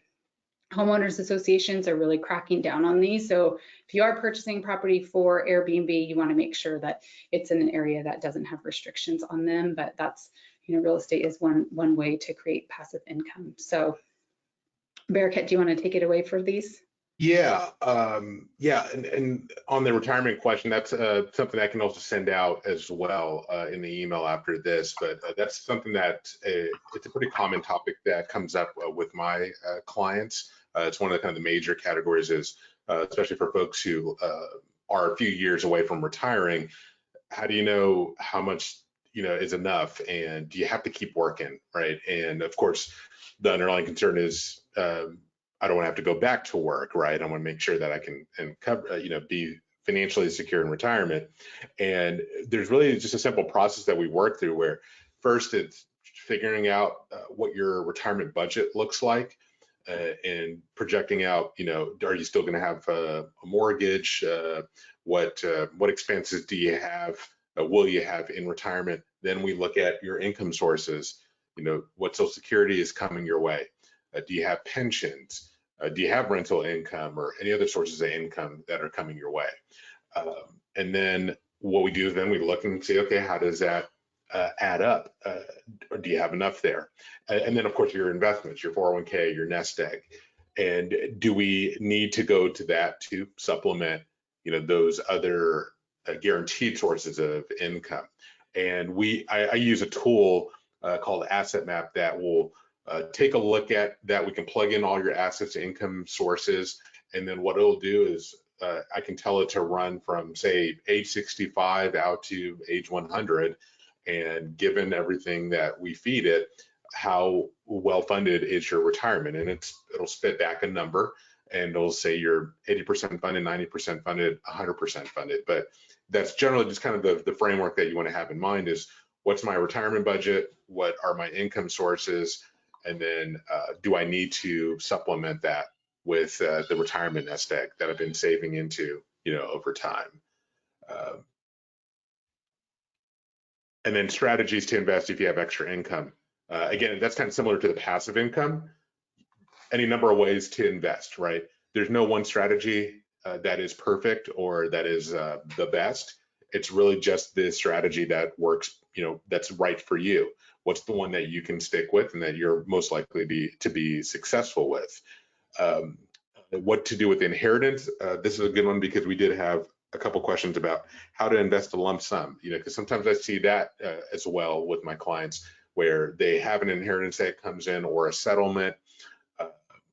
homeowners associations, are really cracking down on these. So if you are purchasing property for Airbnb, you want to make sure that it's in an area that doesn't have restrictions on them. But that's, real estate is one way to create passive income. So Bereket, do you want to take it away for these? Yeah, and on the retirement question, that's something I can also send out as well in the email after this. But that's something that it's a pretty common topic that comes up with my clients. It's one of the kind of the major categories is, especially for folks who are a few years away from retiring. How do you know how much is enough, and do you have to keep working, right? And of course, the underlying concern is I don't want to have to go back to work, right? I want to make sure that I can and cover, be financially secure in retirement. And there's really just a simple process that we work through where first it's figuring out what your retirement budget looks like and projecting out, are you still going to have a mortgage? What expenses do you have? Will you have in retirement? Then we look at your income sources. What Social Security is coming your way. Do you have pensions? Do you have rental income or any other sources of income that are coming your way? And then what we do is then we look and say, okay, how does that add up? Or do you have enough there? And then of course your investments, your 401k, your nest egg. And do we need to go to that to supplement, those other guaranteed sources of income? And I use a tool called Asset Map that will take a look at that. We can plug in all your assets, income sources, and then what it'll do is I can tell it to run from say age 65 out to age 100, and given everything that we feed it, how well funded is your retirement? And it'll spit back a number, and it'll say you're 80% funded, 90% funded, 100% funded. But that's generally just kind of the framework that you want to have in mind is what's my retirement budget? What are my income sources? And then do I need to supplement that with the retirement nest egg that I've been saving into, over time? And then strategies to invest if you have extra income. Again, that's kind of similar to the passive income. Any number of ways to invest, right? There's no one strategy that is perfect or that is the best. It's really just the strategy that works, that's right for you. What's the one that you can stick with and that you're most likely to be successful with? What to do with inheritance? This is a good one because we did have a couple questions about how to invest a lump sum, because sometimes I see that as well with my clients where they have an inheritance that comes in or a settlement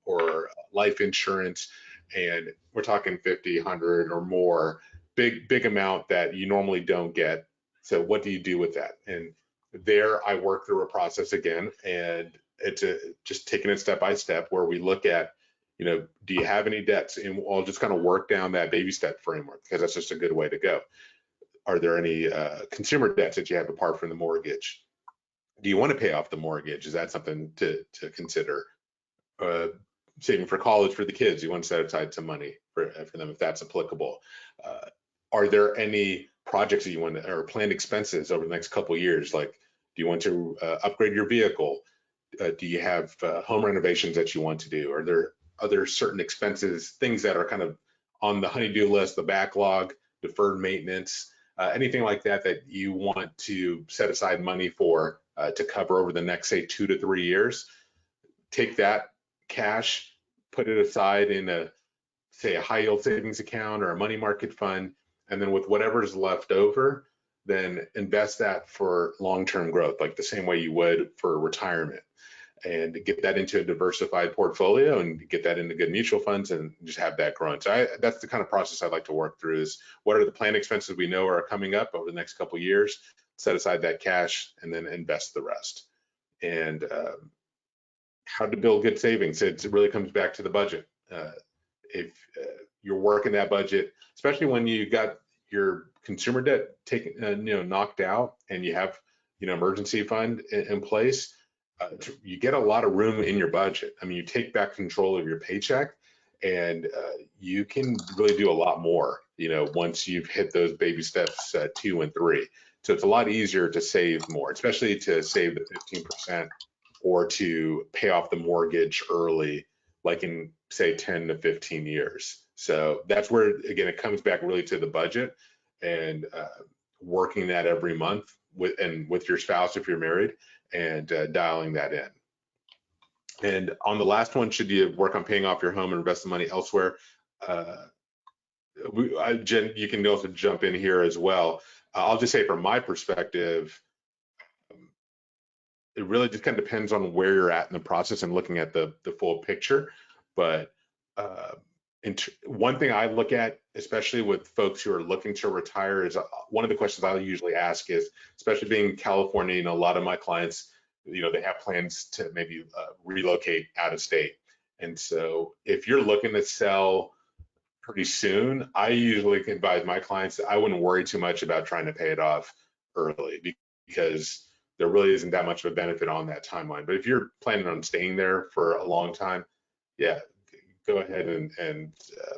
or life insurance, and we're talking 50, 100 or more, big amount that you normally don't get. So what do you do with that? And there I work through a process again, and it's just taking it step by step where we look at, do you have any debts? And I'll just kind of work down that baby step framework because that's just a good way to go. Are there any consumer debts that you have apart from the mortgage? Do you want to pay off the mortgage? Is that something to consider? Saving for college for the kids, you want to set aside some money for them if that's applicable. Are there any projects that you want to, or planned expenses over the next couple of years? Like, do you want to upgrade your vehicle? Do you have home renovations that you want to do? Are there other certain expenses, things that are kind of on the honey-do list, the backlog, deferred maintenance, anything like that that you want to set aside money for to cover over the next, say, 2 to 3 years? Take that cash, put it aside in say a high yield savings account or a money market fund, and then with whatever's left over, then invest that for long-term growth, like the same way you would for retirement, and get that into a diversified portfolio and get that into good mutual funds and just have that growing. So that's the kind of process I'd like to work through is what are the planned expenses we know are coming up over the next couple of years, set aside that cash and then invest the rest. And how to build good savings. It really comes back to the budget. If you're working that budget, especially when you got your consumer debt taken, knocked out, and you have, emergency fund in place, you get a lot of room in your budget. I mean, you take back control of your paycheck, and you can really do a lot more, once you've hit those baby steps 2 and 3. So it's a lot easier to save more, especially to save the 15% or to pay off the mortgage early, like in say 10 to 15 years. So that's where, again, it comes back really to the budget and working that every month with your spouse if you're married, and dialing that in. And on the last one, should you work on paying off your home and invest the money elsewhere? Jen, you can also jump in here as well. I'll just say from my perspective, it really just kind of depends on where you're at in the process and looking at the full picture. But one thing I look at, especially with folks who are looking to retire, is one of the questions I usually ask is, especially being in California, you know, a lot of my clients, you know, they have plans to maybe relocate out of state. And so if you're looking to sell pretty soon, I usually advise my clients that I wouldn't worry too much about trying to pay it off early, because there really isn't that much of a benefit on that timeline. But if you're planning on staying there for a long time, yeah, go ahead and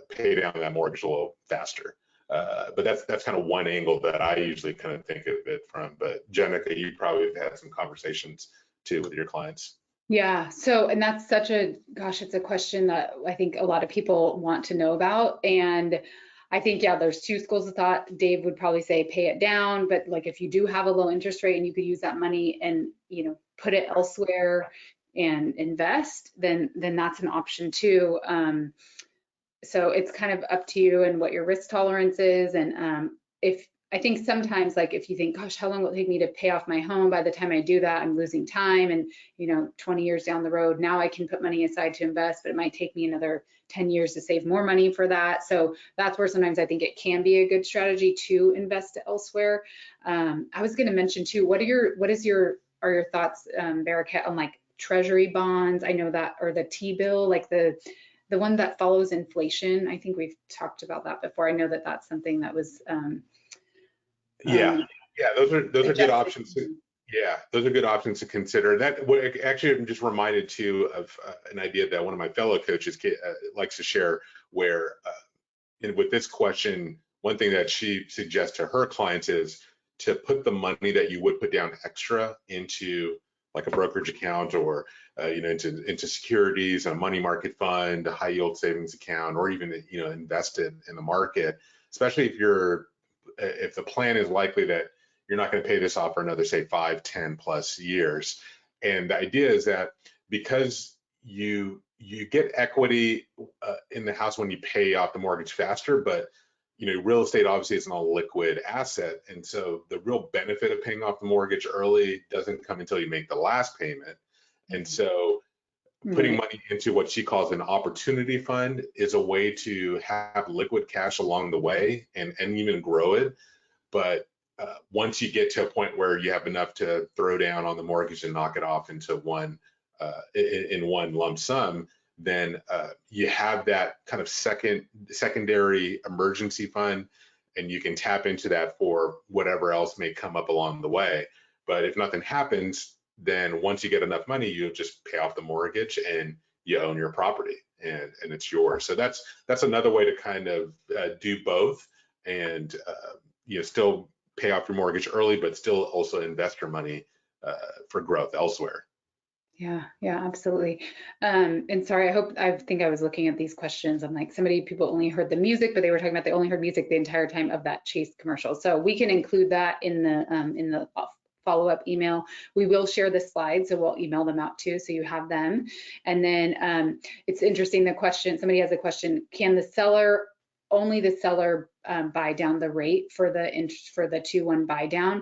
pay down that mortgage a little faster. But that's kind of one angle that I usually kind of think of it from. But Jenica, you probably have had some conversations too with your clients. Yeah, so, and that's such a, gosh, it's a question that I think a lot of people want to know about. And I think, yeah, there's two schools of thought. Dave would probably say pay it down, but like if you do have a low interest rate and you could use that money and, you know, put it elsewhere and invest, then that's an option too. So it's kind of up to you and what your risk tolerance is. And if I think sometimes, like if you think, gosh, how long will it take me to pay off my home? By the time I do that, I'm losing time. And, you know, 20 years down the road, now I can put money aside to invest, but it might take me another 10 years to save more money for that. So that's where sometimes I think it can be a good strategy to invest elsewhere. I was going to mention too, are your thoughts, Bereket, on like treasury bonds? I know that, or the T-bill, like the one that follows inflation. I think we've talked about that before. I know that that's something that was yeah, those are good options. Yeah, those are good options to consider. That actually, I'm just reminded too of an idea that one of my fellow coaches likes to share, where with this question, one thing that she suggests to her clients is to put the money that you would put down extra into like a brokerage account, or you know, into securities, a money market fund, a high yield savings account, or even, you know, invested in the market, especially if the plan is likely that you're not going to pay this off for another, say, 5, 10 plus years. And the idea is that because you get equity in the house when you pay off the mortgage faster, but you know, real estate obviously isn't a liquid asset, and so the real benefit of paying off the mortgage early doesn't come until you make the last payment. And so putting money into what she calls an opportunity fund is a way to have liquid cash along the way and even grow it. But once you get to a point where you have enough to throw down on the mortgage and knock it off into one in one lump sum, then you have that kind of secondary emergency fund, and you can tap into that for whatever else may come up along the way. But if nothing happens, then once you get enough money, you'll just pay off the mortgage and you own your property, and it's yours. So that's another way to kind of do both, and you know, still pay off your mortgage early, but still also invest your money for growth elsewhere. Yeah, absolutely. And sorry, I think I was looking at these questions. I'm like, people only heard the music, but they were talking about they only heard music the entire time of that Chase commercial. So we can include that in the follow-up email. We will share the slides, so we'll email them out too, so you have them. And then it's interesting, the question, somebody has a question, can only the seller buy down the rate for the 2-1 buy down?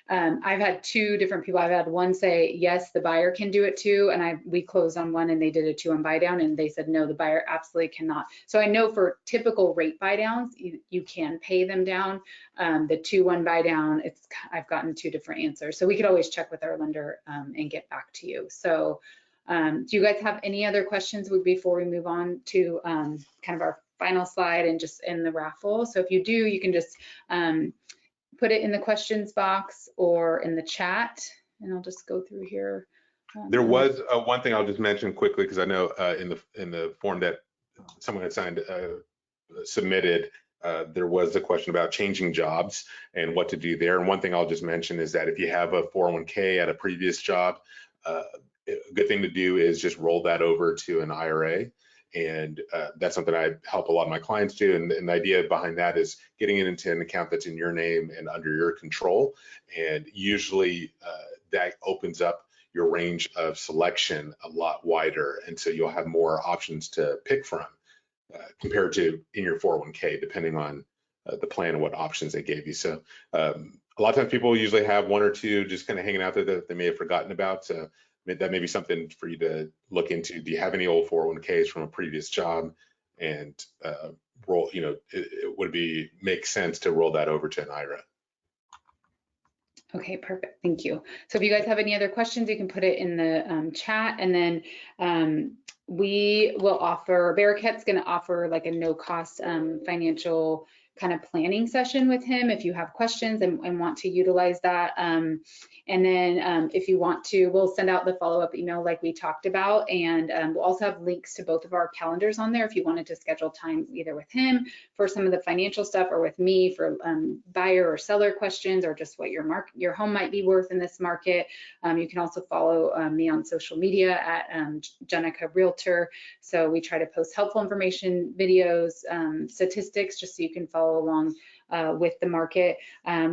I've had two different people. I've had one say, yes, the buyer can do it too. And we closed on one and they did a 2-1 buy down, and they said, no, the buyer absolutely cannot. So I know for typical rate buy downs, you can pay them down. The 2-1 buy down, I've gotten two different answers. So we could always check with our lender and get back to you. So do you guys have any other questions before we move on to kind of our final slide and just in the raffle? So if you do, you can just put it in the questions box or in the chat, and I'll just go through here. There was one thing I'll just mention quickly, because I know in the form that someone had signed submitted, there was a question about changing jobs and what to do there. And one thing I'll just mention is that if you have a 401k at a previous job, a good thing to do is just roll that over to an IRA. And that's something I help a lot of my clients do. And the idea behind that is getting it into an account that's in your name and under your control. And usually that opens up your range of selection a lot wider. And so you'll have more options to pick from compared to in your 401k, depending on the plan and what options they gave you. So a lot of times people usually have one or two just kind of hanging out there that they may have forgotten about. So that may be something for you to look into. Do you have any old 401ks from a previous job? And roll, it would make sense to roll that over to an IRA. Okay, perfect. Thank you. So if you guys have any other questions, you can put it in the chat, and then we will offer, Bereket's going to offer like a no cost financial kind of planning session with him if you have questions and want to utilize that. And then if you want to, we'll send out the follow-up email like we talked about, and we'll also have links to both of our calendars on there if you wanted to schedule time either with him for some of the financial stuff or with me for buyer or seller questions or just what your home might be worth in this market. You can also follow me on social media at Jenica Realtor. So we try to post helpful information, videos, statistics, just so you can follow along with the market.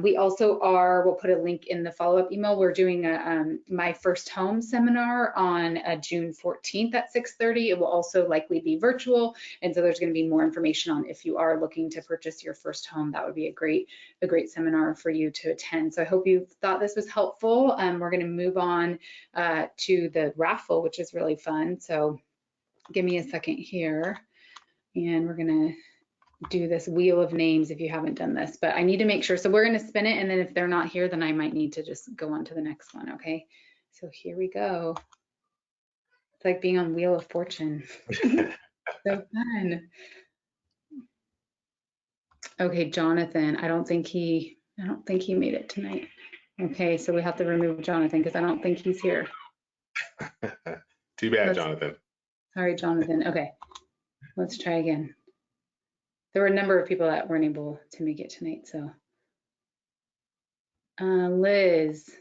We also we'll put a link in the follow-up email. We're doing a My First Home seminar on June 14th at 6:30. It will also likely be virtual. And so there's going to be more information on if you are looking to purchase your first home. That would be a great seminar for you to attend. So I hope you thought this was helpful. We're going to move on to the raffle, which is really fun. So give me a second here, and we're going to do this wheel of names if you haven't done this, but I need to make sure. So we're going to spin it, and then if they're not here, then I might need to just go on to the next one. Okay, so here we go. It's like being on Wheel of Fortune. So fun. Okay, Jonathan, I don't think he made it tonight. Okay, so we have to remove Jonathan because I don't think he's here. Too bad, Jonathan. Sorry, Jonathan. Okay, let's try again. There were a number of people that weren't able to make it tonight, so. Liz,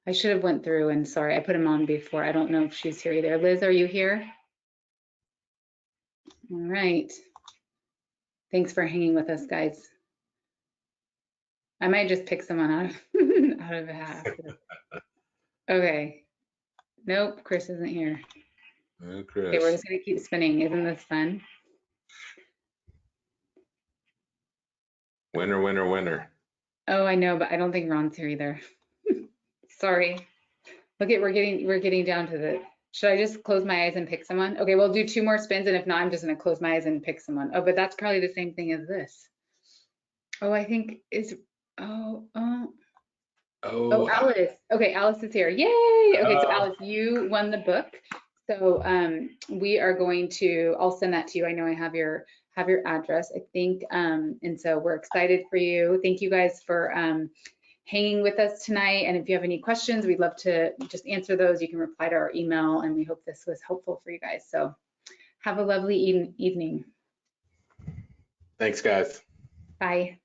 I should have went through, and sorry, I put him on before. I don't know if she's here either. Liz, are you here? All right. Thanks for hanging with us, guys. I might just pick someone out of a hat. Okay. Nope, Chris isn't here. Oh, Chris. Okay, we're just gonna keep spinning. Isn't this fun? Winner, winner, winner. Oh, I know, but I don't think Ron's here either. Sorry. Look at, we're getting down to the, should I just close my eyes and pick someone? Okay, we'll do 2 more spins, and if not, I'm just gonna close my eyes and pick someone. Oh, but that's probably the same thing as this. Oh, I think is, oh, Alice. Okay, Alice is here. Yay! Okay, so Alice, you won the book. So we are going to, I'll send that to you. I know I have your address, I think. And so we're excited for you. Thank you guys for hanging with us tonight. And if you have any questions, we'd love to just answer those. You can reply to our email, and we hope this was helpful for you guys. So have a lovely evening. Thanks, guys. Bye.